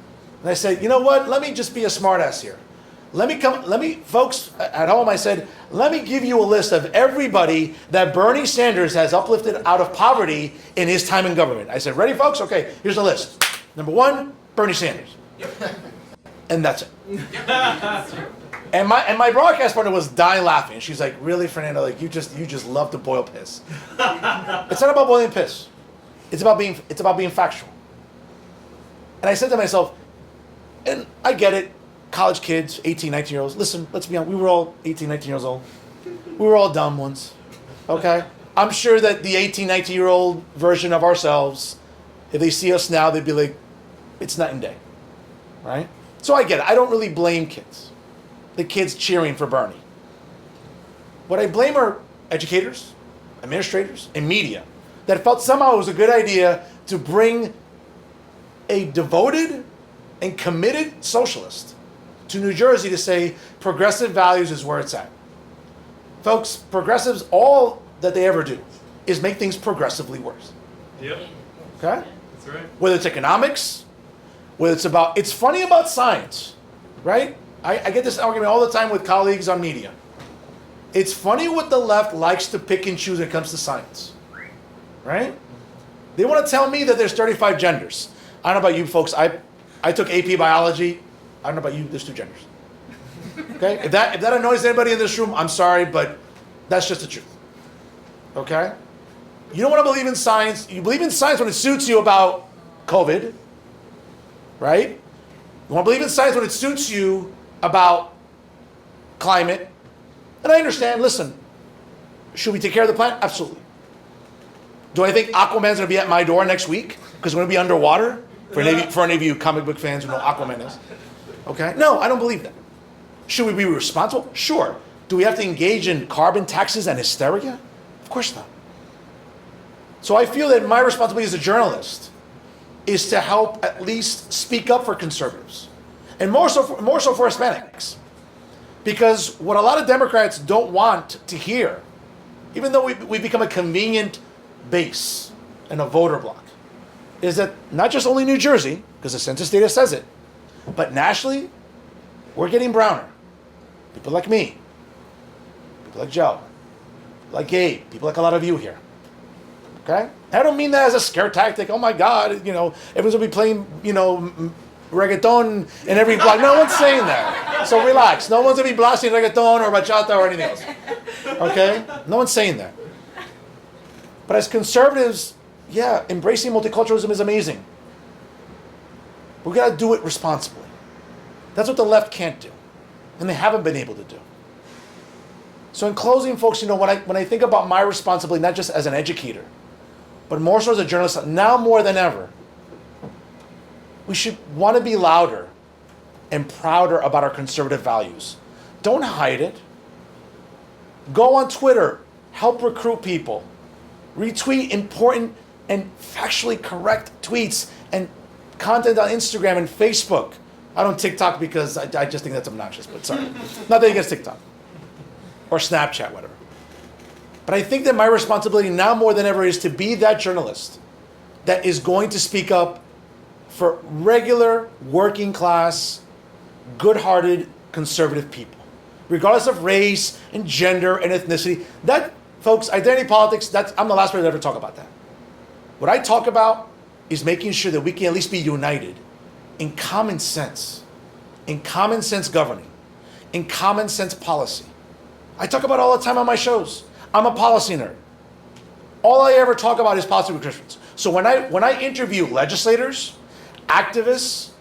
Speaker 4: And I said, you know what? Let me just be a smartass here. Folks at home, I said, let me give you a list of everybody that Bernie Sanders has uplifted out of poverty in his time in government. I said, ready, folks? Okay, here's the list. Number 1, Bernie Sanders. And that's it. And my broadcast partner was dying laughing. She's like, really, Fernando? Like you just love to boil piss. It's not about boiling piss. It's about being factual. And I said to myself, and I get it, college kids, 18, 19-year-olds. Listen, let's be honest, we were all 18, 19 years old. We were all dumb ones. Okay? I'm sure that the 18, 19-year-old version of ourselves, if they see us now, they'd be like, it's night and day. Right? So I get it. I don't really blame kids. The kids cheering for Bernie. What I blame are educators, administrators, and media that felt somehow it was a good idea to bring a devoted and committed socialist to New Jersey to say progressive values is where it's at. Folks, progressives, all that they ever do is make things progressively worse.
Speaker 3: Yep.
Speaker 4: Okay?
Speaker 3: That's right.
Speaker 4: Whether it's economics, whether it's funny about science, right? I get this argument all the time with colleagues on media. It's funny what the left likes to pick and choose when it comes to science, right? They want to tell me that there's 35 genders. I don't know about you folks. I took AP biology. I don't know about you. There's 2 genders. Okay? If that annoys anybody in this room, I'm sorry, but that's just the truth. Okay? You don't want to believe in science. You believe in science when it suits you about COVID, right? You want to believe in science when it suits you about climate. And I understand, listen, should we take care of the planet? Absolutely. Do I think Aquaman's going to be at my door next week because we're going to be underwater? For any of you comic book fans who know Aquaman is. Okay? No, I don't believe that. Should we be responsible? Sure. Do we have to engage in carbon taxes and hysteria? Of course not. So I feel that my responsibility as a journalist is to help at least speak up for conservatives. And more so for Hispanics. Because what a lot of Democrats don't want to hear, even though we become a convenient base and a voter bloc, is that not just only New Jersey, because the census data says it, but nationally, we're getting browner. People like me, people like Joe, like Gabe, people like a lot of you here. Okay? I don't mean that as a scare tactic. Oh my God, everyone's gonna be playing, reggaeton in every block. No one's saying that. So relax. No one's gonna be blasting reggaeton or bachata or anything else. Okay? No one's saying that. But as conservatives, yeah, embracing multiculturalism is amazing. We gotta do it responsibly. That's what the left can't do. And they haven't been able to do. So in closing, folks, when I think about my responsibility, not just as an educator, but more so as a journalist, now more than ever, we should want to be louder and prouder about our conservative values. Don't hide it. Go on Twitter, help recruit people, retweet important and factually correct tweets and content on Instagram and Facebook. I don't TikTok because I just think that's obnoxious, but sorry. Nothing against TikTok. Or Snapchat, whatever. But I think that my responsibility now more than ever is to be that journalist that is going to speak up for regular, working class, good-hearted, conservative people. Regardless of race and gender and ethnicity. That, folks, identity politics, I'm the last person to ever talk about that. What I talk about is making sure that we can at least be united in common sense governing, in common sense policy. I talk about it all the time on my shows. I'm a policy nerd. All I ever talk about is policy with Christians. So when I interview legislators, activists,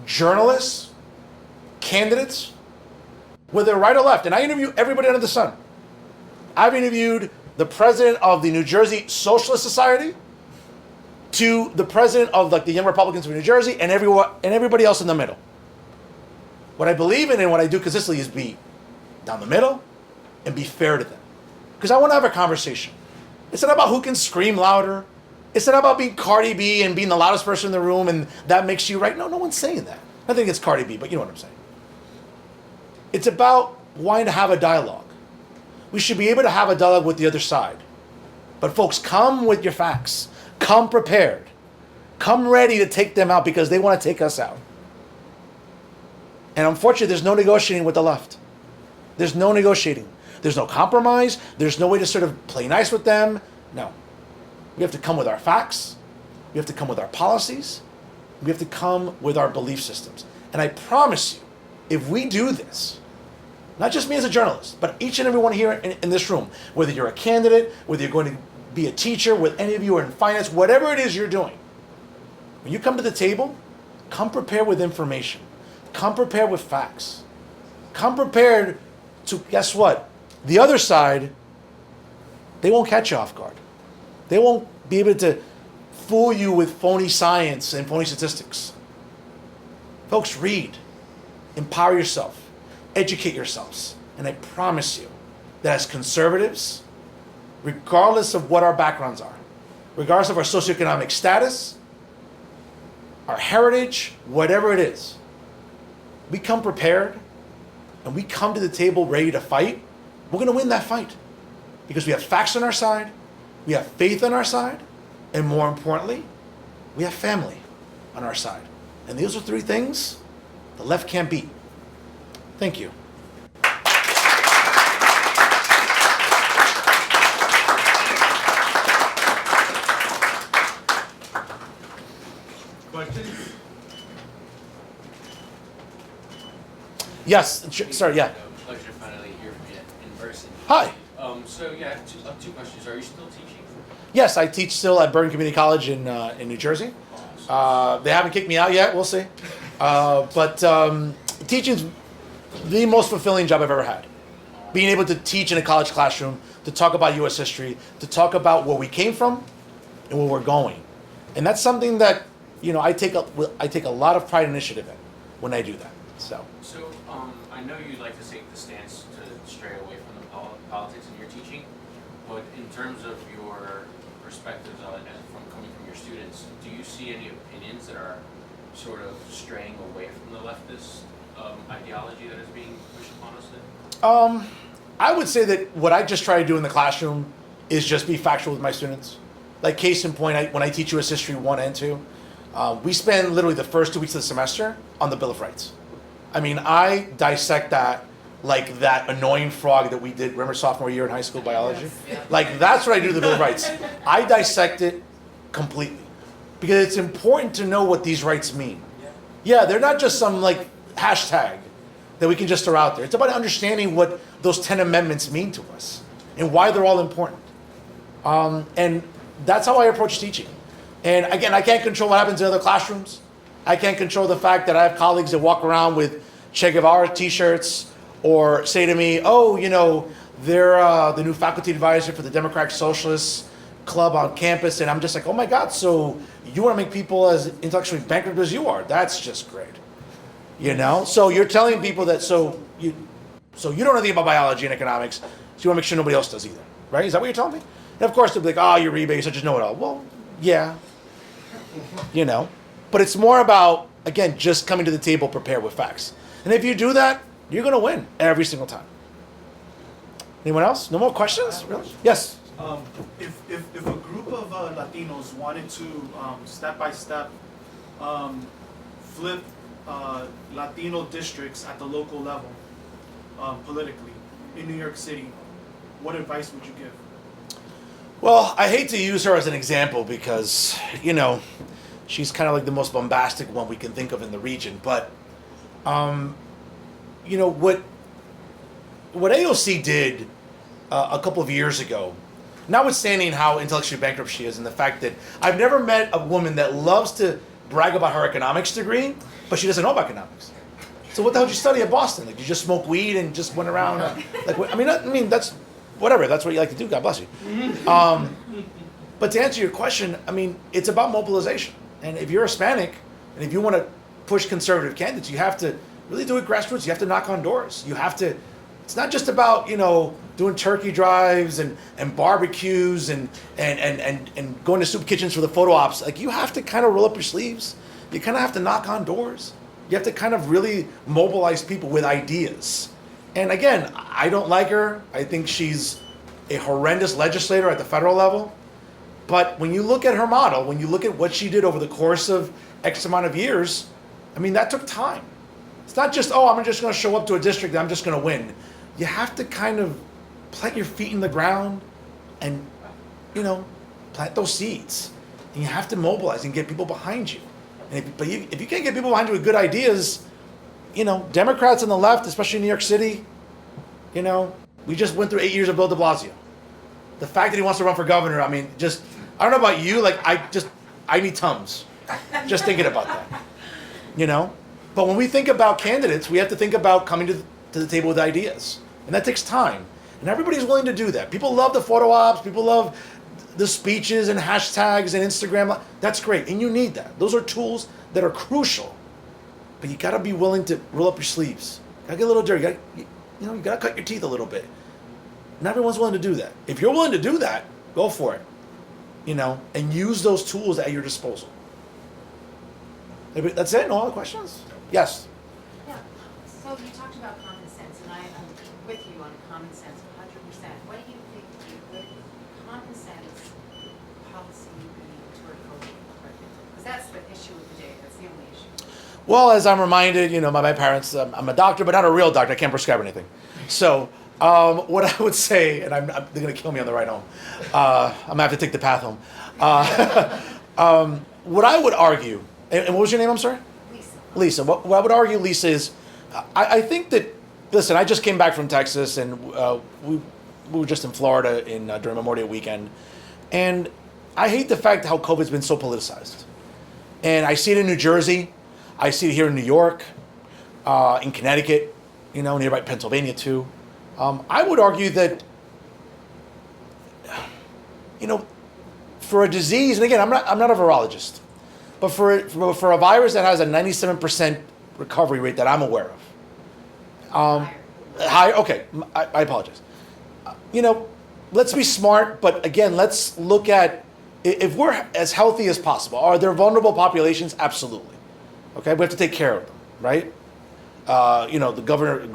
Speaker 4: journalists, candidates, whether right or left, and I interview everybody under the sun. I've interviewed the president of the New Jersey Socialist Society to the president of the Young Republicans of New Jersey and everybody else in the middle. What I believe in and what I do consistently is be down the middle and be fair to them. Because I want to have a conversation. It's not about who can scream louder. It's not about being Cardi B and being the loudest person in the room and that makes you right. No one's saying that. I think it's Cardi B, but you know what I'm saying. It's about wanting to have a dialogue. We should be able to have a dialogue with the other side. But folks, come with your facts. Come prepared. Come ready to take them out because they want to take us out. And unfortunately, there's no negotiating with the left. There's no negotiating. There's no compromise. There's no way to sort of play nice with them. No. We have to come with our facts. We have to come with our policies. We have to come with our belief systems. And I promise you, if we do this, not just me as a journalist, but each and every one here in this room, whether you're a candidate, whether you're going to be a teacher, whether any of you are in finance, whatever it is you're doing, when you come to the table, come prepared with information. Come prepared with facts. Come prepared to, guess what? The other side, they won't catch you off guard. They won't be able to fool you with phony science and phony statistics. Folks, read. Empower yourself. Educate yourselves. And I promise you that as conservatives, regardless of what our backgrounds are, regardless of our socioeconomic status, our heritage, whatever it is, we come prepared and we come to the table ready to fight, we're going to win that fight. Because we have facts on our side, we have faith on our side, and more importantly, we have family on our side. And those are three things the left can't beat. Thank you.
Speaker 3: Questions?
Speaker 4: Yes, sorry, yeah.
Speaker 5: Pleasure to finally hear from you in person.
Speaker 4: Hi.
Speaker 5: So yeah, I have two questions. Are you still teaching?
Speaker 4: Yes, I teach still at Bergen Community College in New Jersey. They haven't kicked me out yet. We'll see. But teaching's the most fulfilling job I've ever had. Being able to teach in a college classroom, to talk about U.S. history, to talk about where we came from and where we're going. And that's something that, I take a lot of pride and initiative in when I do that. So
Speaker 5: I know you like to take the stance to stray away from the politics in your teaching, but in terms of your perspectives on it from coming from your students, do you see any opinions that are sort of straying away from the leftist ideology that is being pushed upon us then?
Speaker 4: I would say that what I just try to do in the classroom is just be factual with my students. Like case in point, when I teach U.S. History 1 and 2, we spend literally the first 2 weeks of the semester on the Bill of Rights. I mean, I dissect that like that annoying frog that we did, remember sophomore year in high school biology? Like, that's what I do to the Bill of Rights. I dissect it completely. Because it's important to know what these rights mean. Yeah, they're not just some, like, hashtag that we can just throw out there. It's about understanding what those 10 amendments mean to us and why they're all important. And that's how I approach teaching. And again, I can't control what happens in other classrooms. I can't control the fact that I have colleagues that walk around with Che Guevara t-shirts or say to me, oh, you know, they're the new faculty advisor for the Democratic Socialist Club on campus. And I'm just like, oh my God, so you want to make people as intellectually bankrupt as you are? That's just great. You know? So you're telling people that, so you don't know anything about biology and economics, so you want to make sure nobody else does either. Right? Is that what you're telling me? And of course they'll be like, oh, Uribe, you're such a know-it-all. Well, yeah. You know? But it's more about, again, just coming to the table prepared with facts. And if you do that, you're going to win every single time. Anyone else? No more questions? Really? Yes?
Speaker 6: If a group of Latinos wanted to step by step flip Latino districts at the local level politically in New York City, what advice would you give?
Speaker 4: Well, I hate to use her as an example because, you know, she's kind of like the most bombastic one we can think of in the region. But, you know, what AOC did a couple of years ago, notwithstanding how intellectually bankrupt she is and the fact that I've never met a woman that loves to brag about her economics degree, but she doesn't know about economics. So what the hell did you study at Boston? Like, you just smoke weed and just went around? Like, I mean, that's whatever. That's what you like to do. God bless you. But to answer your question, I mean, it's about mobilization. And if you're Hispanic, and if you want to push conservative candidates, you have to really do it grassroots. You have to knock on doors. You have to. It's not just about, you know, doing turkey drives and barbecues and going to soup kitchens for the photo ops. Like, you have to kind of roll up your sleeves. You kind of have to knock on doors. You have to kind of really mobilize people with ideas. And again, I don't like her. I think she's a horrendous legislator at the federal level. But when you look at her model, when you look at what she did over the course of X amount of years, I mean, that took time. It's not just, oh, I'm just going to show up to a district and I'm just going to win. You have to kind of plant your feet in the ground and, you know, plant those seeds. And you have to mobilize and get people behind you. And if you can't get people behind you with good ideas, you know, Democrats on the left, especially in New York City, you know, we just went through 8 years of Bill de Blasio. The fact that he wants to run for governor, I mean, just, I don't know about you, like, I need Tums. Just thinking about that, you know? But when we think about candidates, we have to think about coming to the table with ideas. And that takes time. And everybody's willing to do that. People love the photo ops. People love the speeches and hashtags and Instagram. That's great. And you need that. Those are tools that are crucial. But you got to be willing to roll up your sleeves. You got to get a little dirty. You got to cut your teeth a little bit. Not everyone's willing to do that. If you're willing to do that, go for it. You know, and use those tools at your disposal. That's it? No other questions? Yes.
Speaker 7: Yeah. So you talked about common sense, and I'm with you on common sense 100%. What do you think a good common sense policy would be toward COVID? Because that's the issue of the day. That's the only issue.
Speaker 4: Well, as I'm reminded, you know, by my parents, I'm a doctor, but not a real doctor. I can't prescribe anything. So what I would say, and they're going to kill me on the ride home. I'm going to have to take the path home. What I would argue, and what was your name, I'm sorry? Lisa. What I would argue, Lisa, is I think that, listen, I just came back from Texas, and we were just in Florida during Memorial Weekend. And I hate the fact how COVID's been so politicized. And I see it in New Jersey. I see it here in New York, in Connecticut, you know, nearby Pennsylvania too. I would argue that, you know, for a disease, and again, I'm not a virologist, but for a virus that has a 97% recovery rate that I'm aware of, higher. Okay, I apologize. You know, let's be smart, but again, let's look at if we're as healthy as possible. Are there vulnerable populations? Absolutely. Okay, we have to take care of them, right? You know, the Governor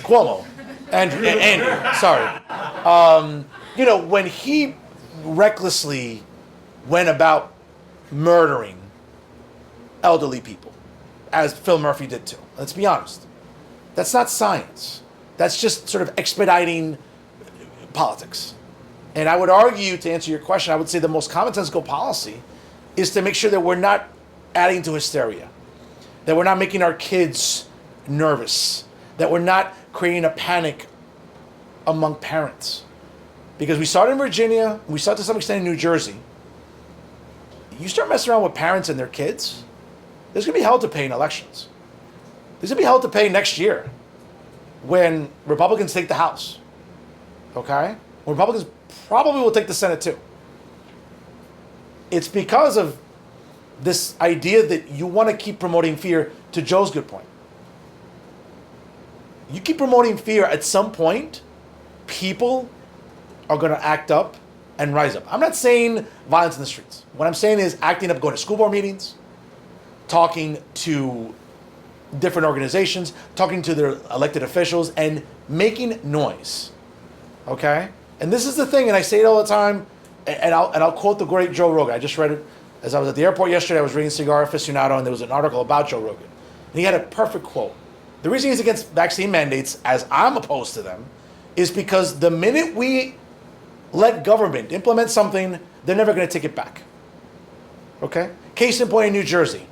Speaker 4: Cuomo, Andrew, sorry. You know, when he recklessly went about murdering elderly people, as Phil Murphy did too. Let's be honest. That's not science. That's just sort of expediting politics. And I would argue, to answer your question, I would say the most commonsensical policy is to make sure that we're not adding to hysteria, that we're not making our kids nervous, that we're not creating a panic among parents. Because we saw it in Virginia, we saw it to some extent in New Jersey. You start messing around with parents and their kids, there's going to be hell to pay in elections. There's going to be hell to pay next year when Republicans take the House. Okay? When Republicans probably will take the Senate too. It's because of this idea that you want to keep promoting fear, to Joe's good point. You keep promoting fear, at some point, people are going to act up and rise up. I'm not saying violence in the streets. What I'm saying is acting up, going to school board meetings, talking to different organizations, talking to their elected officials, and making noise. Okay? And this is the thing, and I say it all the time, and I'll quote the great Joe Rogan. I just read it as I was at the airport yesterday. I was reading Cigar Aficionado, and there was an article about Joe Rogan. And he had a perfect quote. The reason he's against vaccine mandates, as I'm opposed to them, is because the minute we let government implement something, they're never going to take it back. Okay? Case in point in New Jersey.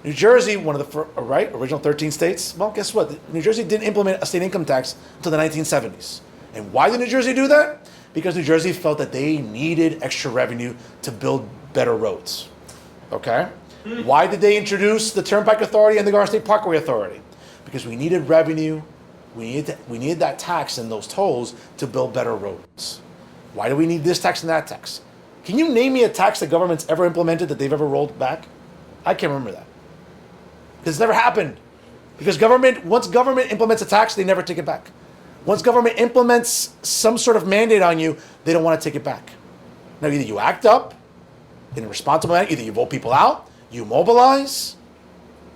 Speaker 4: New Jersey, one of the original 13 states. Well, guess what? New Jersey didn't implement a state income tax until the 1970s. And why did New Jersey do that? Because New Jersey felt that they needed extra revenue to build better roads. Okay? Why did they introduce the Turnpike Authority and the Garden State Parkway Authority? Because we needed revenue. We needed that tax and those tolls to build better roads. Why do we need this tax and that tax? Can you name me a tax that government's ever implemented that they've ever rolled back? I can't remember that. Because it's never happened. Because once government implements a tax, they never take it back. Once government implements some sort of mandate on you, they don't want to take it back. Now, either you act up in a responsible manner, either you vote people out, you mobilize,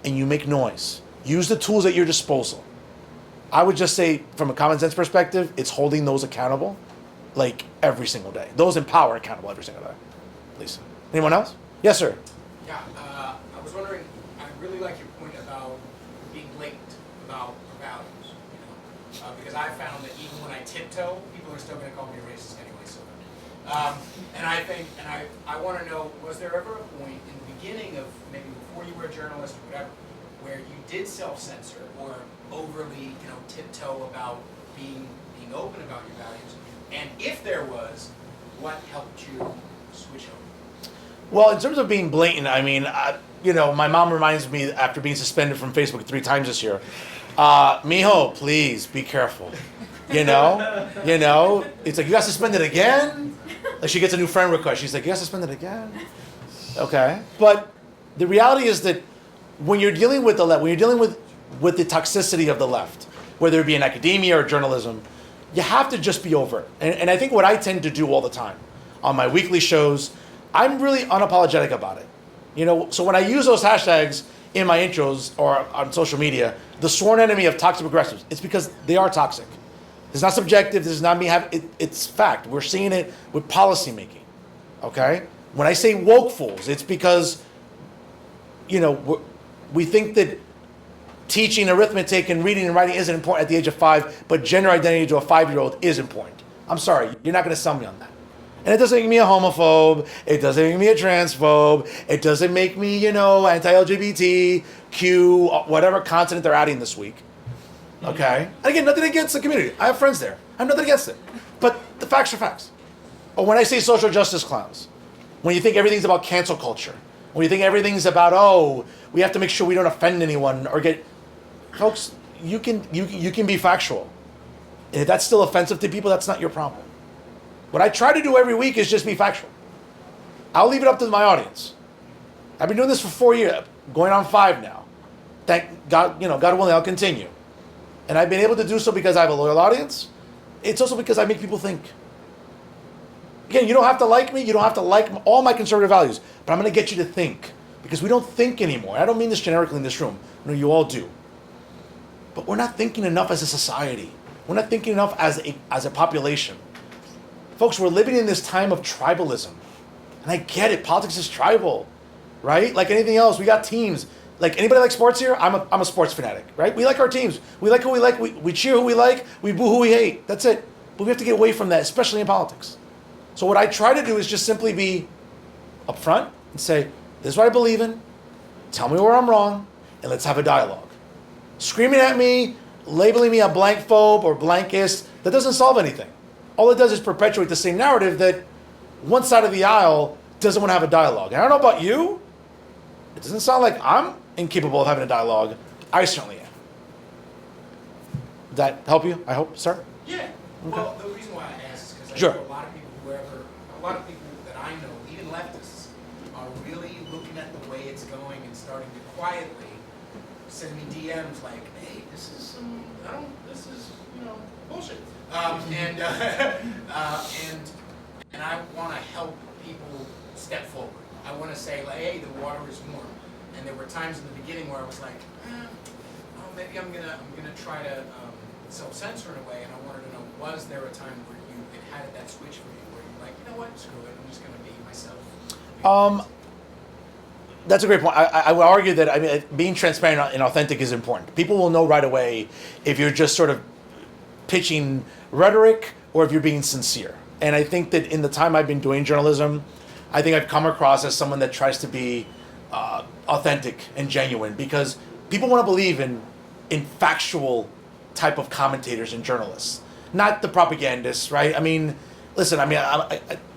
Speaker 4: and you make noise. Use the tools at your disposal. I would just say, from a common sense perspective, it's holding those accountable, like, every single day. Those in power accountable every single day. Lisa. Anyone else? Yes, sir.
Speaker 8: Yeah, I was wondering, I really like your point about being blatant about our values, because I found that even when I tiptoe, people are still going to call me a racist anyway. So, and I think, I want to know, was there ever a point in the beginning of maybe before you were a journalist or whatever, where you did self-censor or overly, tiptoe about being open about your values? And if there was, what helped you switch over?
Speaker 4: Well, in terms of being blatant, I mean, my mom reminds me after being suspended from Facebook 3 times this year, mijo, please be careful. It's like, you got suspended again? Like, she gets a new friend request. She's like, you got suspended again? Okay. But the reality is that when you're dealing with the left, when you're dealing with the toxicity of the left, whether it be in academia or journalism, you have to just be overt. And I think what I tend to do all the time on my weekly shows, I'm really unapologetic about it. So when I use those hashtags in my intros or on social media, the sworn enemy of toxic progressives, it's because they are toxic. It's not subjective. This is not me it's fact. We're seeing it with policy making. Okay? When I say woke fools, it's because, we think that teaching arithmetic and reading and writing isn't important at the age of 5, but gender identity to a 5-year-old is important. I'm sorry, you're not going to sell me on that. And it doesn't make me a homophobe. It doesn't make me a transphobe. It doesn't make me, anti-LGBTQ, whatever consonant they're adding this week. Okay? And again, nothing against the community. I have friends there. I have nothing against it. But the facts are facts. Or when I say social justice clowns, when you think everything's about cancel culture, when you think everything's about, we have to make sure we don't offend anyone or get... Folks, you can be factual. And if that's still offensive to people, that's not your problem. What I try to do every week is just be factual. I'll leave it up to my audience. I've been doing this for 4 years, going on 5 now. Thank God, God willing, I'll continue. And I've been able to do so because I have a loyal audience. It's also because I make people think. Again, you don't have to like me. You don't have to like all my conservative values. But I'm going to get you to think. Because we don't think anymore. I don't mean this generically in this room. No, you all do. But we're not thinking enough as a society. We're not thinking enough as a population. Folks, we're living in this time of tribalism. And I get it. Politics is tribal. Right? Like anything else, we got teams. Like, anybody like sports here? I'm a sports fanatic, right? We like our teams. We like who we like. We cheer who we like. We boo who we hate. That's it. But we have to get away from that, especially in politics. So what I try to do is just simply be upfront and say, this is what I believe in. Tell me where I'm wrong, and let's have a dialogue. Screaming at me, labeling me a blank phobe or blankist, that doesn't solve anything. All it does is perpetuate the same narrative that one side of the aisle doesn't want to have a dialogue. And I don't know about you. It doesn't sound like I'm incapable of having a dialogue. I certainly am. Did that help you? I hope, sir?
Speaker 8: Yeah. Well, the reason why I ask is because I
Speaker 4: Sure.
Speaker 8: know a lot of people, a lot of people that I know, even leftists, are really looking at the way it's going and starting to quietly send me DMs like, hey, this is bullshit. And I want to help people step forward. I want to say, like, hey, the water is warm. And there were times in the beginning where I was like, maybe I'm gonna try to self-censor in a way. And I wanted to know, was there a time where it had that switch for you, where you're like, you know what, screw it, I'm just gonna be myself.
Speaker 4: That's a great point. I would argue that being transparent and authentic is important. People will know right away if you're just sort of pitching rhetoric or if you're being sincere. And I think that in the time I've been doing journalism, I think I've come across as someone that tries to be authentic and genuine, because people want to believe in factual type of commentators and journalists, not the propagandists, right? I mean, listen, I'm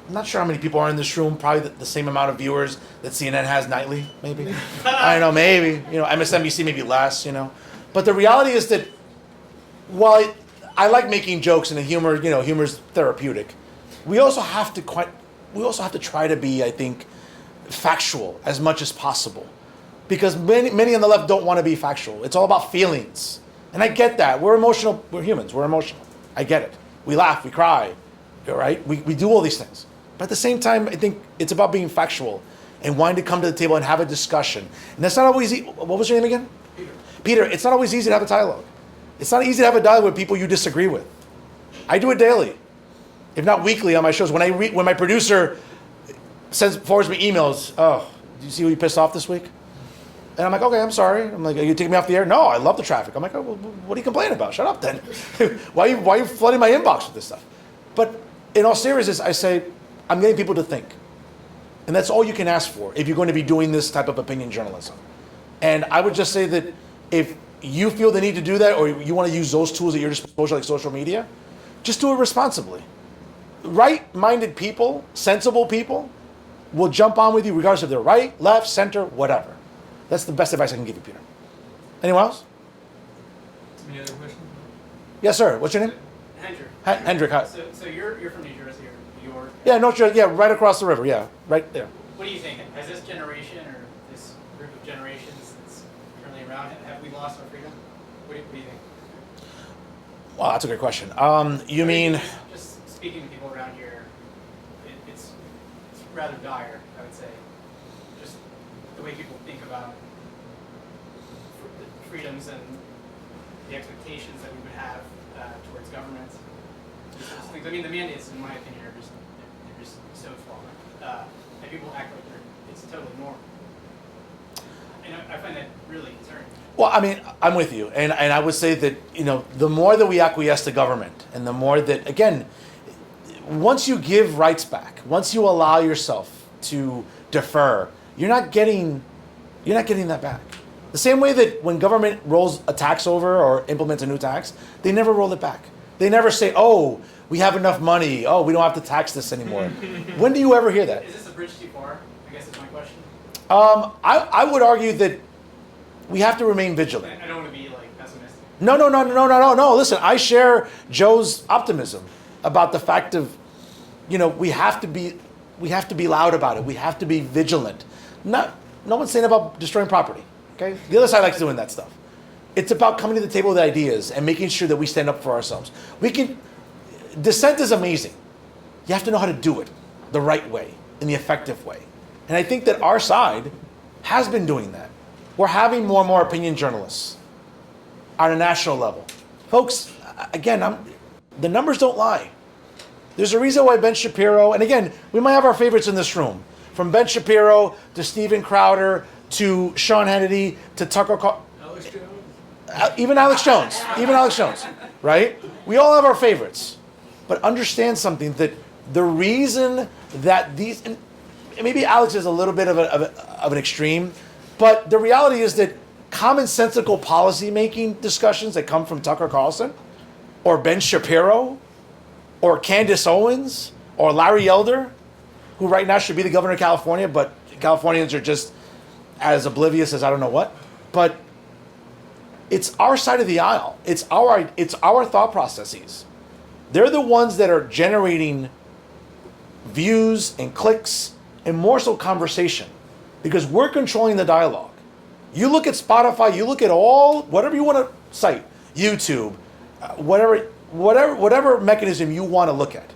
Speaker 4: not sure how many people are in this room, probably the same amount of viewers that CNN has nightly, maybe. I don't know, maybe. MSNBC maybe less, But the reality is that while I like making jokes and the humor's therapeutic, we also have to try to be, I think, factual as much as possible. Because many on the left don't want to be factual. It's all about feelings. And I get that. We're emotional. We're humans. We're emotional. I get it. We laugh. We cry. Right? We do all these things. But at the same time, I think it's about being factual and wanting to come to the table and have a discussion. And that's not always easy. What was your name again? Peter, it's not always easy to have a dialogue. It's not easy to have a dialogue with people you disagree with. I do it daily, if not weekly, on my shows. When my producer forwards me emails, oh, do you see who you pissed off this week? And I'm like, okay, I'm sorry. I'm like, are you taking me off the air? No, I love the traffic. I'm like, oh, well, what are you complaining about? Shut up then. why are you flooding my inbox with this stuff? But in all seriousness, I say, I'm getting people to think. And that's all you can ask for if you're going to be doing this type of opinion journalism. And I would just say that if you feel the need to do that, or you want to use those tools at your disposal, like social media, just do it responsibly. Right-minded people, sensible people, will jump on with you regardless if they're right, left, center, whatever. That's the best advice I can give you, Peter. Anyone else?
Speaker 3: Any other questions?
Speaker 4: Yes, sir. What's your name?
Speaker 9: Hendrick.
Speaker 4: Hendrick, hi.
Speaker 9: So you're from New Jersey or New York?
Speaker 4: Yeah, North Jersey. Yeah, right across the river. Yeah, right there.
Speaker 9: What do you think? Has this generation or this group of generations that's currently around, have we lost our freedom? What do you think?
Speaker 4: Well, that's a great question. You mean?
Speaker 9: Just speaking to people around here, it's rather dire, I would say. Just the way people think about freedoms and the expectations that we would have towards government. I mean, the mandates, in my opinion, are just so flawed. And people act like it's totally normal. And I find that really concerning.
Speaker 4: Well, I mean, I'm with you, and I would say that the more that we acquiesce to government, and the more that, again, once you give rights back, once you allow yourself to defer, you're not getting that back. The same way that when government rolls a tax over or implements a new tax, they never roll it back. They never say, "Oh, we have enough money. Oh, we don't have to tax this anymore." When do you ever hear that?
Speaker 9: Is this a bridge too far? I guess is my question.
Speaker 4: I would argue that we have to remain vigilant.
Speaker 9: I don't want to be like pessimistic.
Speaker 4: No. Listen, I share Joe's optimism about the fact of, we have to be loud about it. We have to be vigilant. No one's saying about destroying property. Okay, the other side likes doing that stuff. It's about coming to the table with ideas and making sure that we stand up for ourselves. Dissent is amazing. You have to know how to do it the right way, in the effective way. And I think that our side has been doing that. We're having more and more opinion journalists on a national level. Folks, again, the numbers don't lie. There's a reason why Ben Shapiro, and again, we might have our favorites in this room, from Ben Shapiro to Steven Crowder, to Sean Hannity, to Tucker Carlson.
Speaker 5: Alex Jones.
Speaker 4: Even Alex Jones, right? We all have our favorites. But understand something, that the reason that these, and maybe Alex is a little bit of an extreme, but the reality is that commonsensical policy making discussions that come from Tucker Carlson, or Ben Shapiro, or Candace Owens, or Larry Elder, who right now should be the governor of California, but Californians are just as oblivious as I don't know what. But it's our side of the aisle. It's our thought processes. They're the ones that are generating views and clicks and more so conversation, because we're controlling the dialogue. You look at Spotify, you look at whatever you want to cite, YouTube, whatever mechanism you want to look at.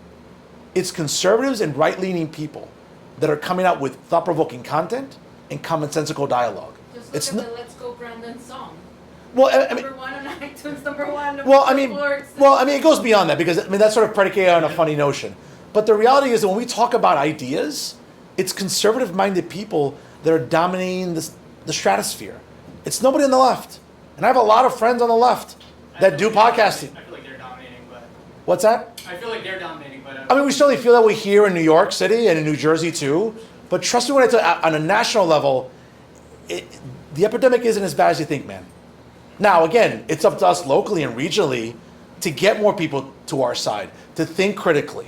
Speaker 4: It's conservatives and right-leaning people that are coming out with thought-provoking content and commonsensical dialogue.
Speaker 7: Just look at the Let's Go Brandon song.
Speaker 4: Well, I mean,
Speaker 7: Number one on iTunes, number one.
Speaker 4: Well, I mean, it goes beyond that, because that's sort of predicated on a funny notion. But the reality is that when we talk about ideas, it's conservative-minded people that are dominating the stratosphere. It's nobody on the left, and I have a lot of friends on the left that do podcasting.
Speaker 9: I feel like they're dominating, but
Speaker 4: What's that?
Speaker 9: I feel like they're dominating, but
Speaker 4: I mean, we certainly feel that way here in New York City and in New Jersey too. But trust me when I tell you, on a national level, the epidemic isn't as bad as you think, man. Now, again, it's up to us locally and regionally to get more people to our side, to think critically.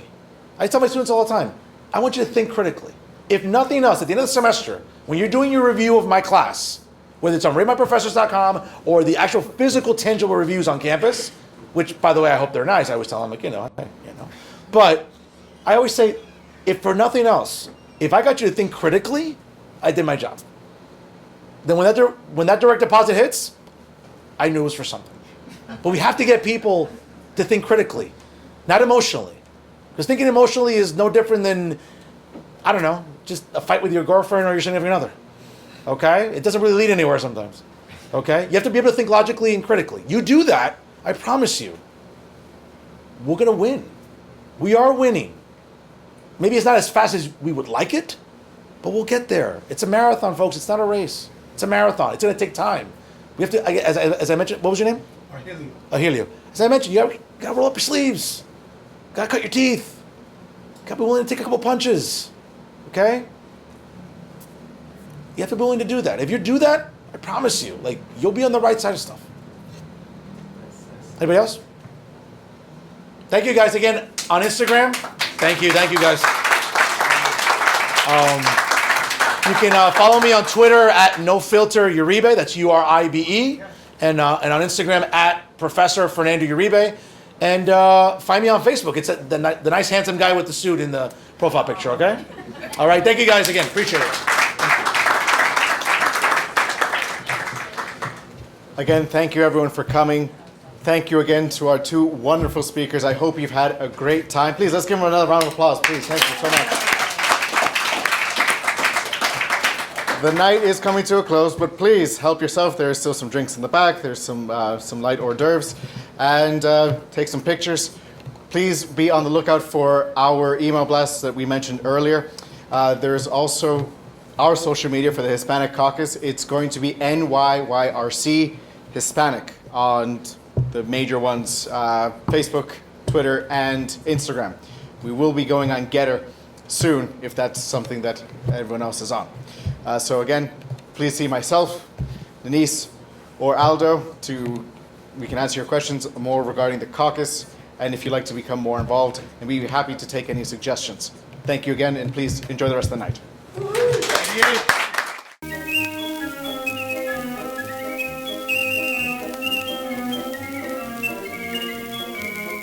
Speaker 4: I tell my students all the time, I want you to think critically. If nothing else, at the end of the semester, when you're doing your review of my class, whether it's on ratemyprofessors.com or the actual physical, tangible reviews on campus, which, by the way, I hope they're nice. I always tell them, like, But I always say, if for nothing else, if I got you to think critically, I did my job. Then when that direct deposit hits, I knew it was for something. But we have to get people to think critically, not emotionally. Because thinking emotionally is no different than, I don't know, just a fight with your girlfriend or your significant other. Okay? It doesn't really lead anywhere sometimes. Okay? You have to be able to think logically and critically. You do that, I promise you, we're going to win. We are winning. Maybe it's not as fast as we would like it, but we'll get there. It's a marathon, folks. It's not a race. It's a marathon. It's going to take time. We have to, as I mentioned, what was your name? Ahilio. As I mentioned, you got to roll up your sleeves. Got to cut your teeth. Got to be willing to take a couple punches. Okay? You have to be willing to do that. If you do that, I promise you, like, you'll be on the right side of stuff. Anybody else? Thank you guys again on Instagram. Thank you guys. You can follow me on Twitter at NoFilterUribe. That's URIBE, and on Instagram at Professor Fernando Uribe, and find me on Facebook. It's the nice handsome guy with the suit in the profile picture. Okay. All right. Thank you guys again. Appreciate it.
Speaker 1: Again, thank you everyone for coming. Thank you again to our two wonderful speakers. I hope you've had a great time. Please, let's give them another round of applause, please. Thank you so much. The night is coming to a close, but please help yourself. There's still some drinks in the back. There's some light hors d'oeuvres. And take some pictures. Please be on the lookout for our email blasts that we mentioned earlier. There's also our social media for the Hispanic Caucus. It's going to be NYYRC Hispanic on the major ones, Facebook, Twitter, and Instagram. We will be going on Getter soon if that's something that everyone else is on. So again, please see myself, Denise, or Aldo we can answer your questions more regarding the caucus, and if you'd like to become more involved, and we'd be happy to take any suggestions. Thank you again, and please enjoy the rest of the night.
Speaker 4: Thank you.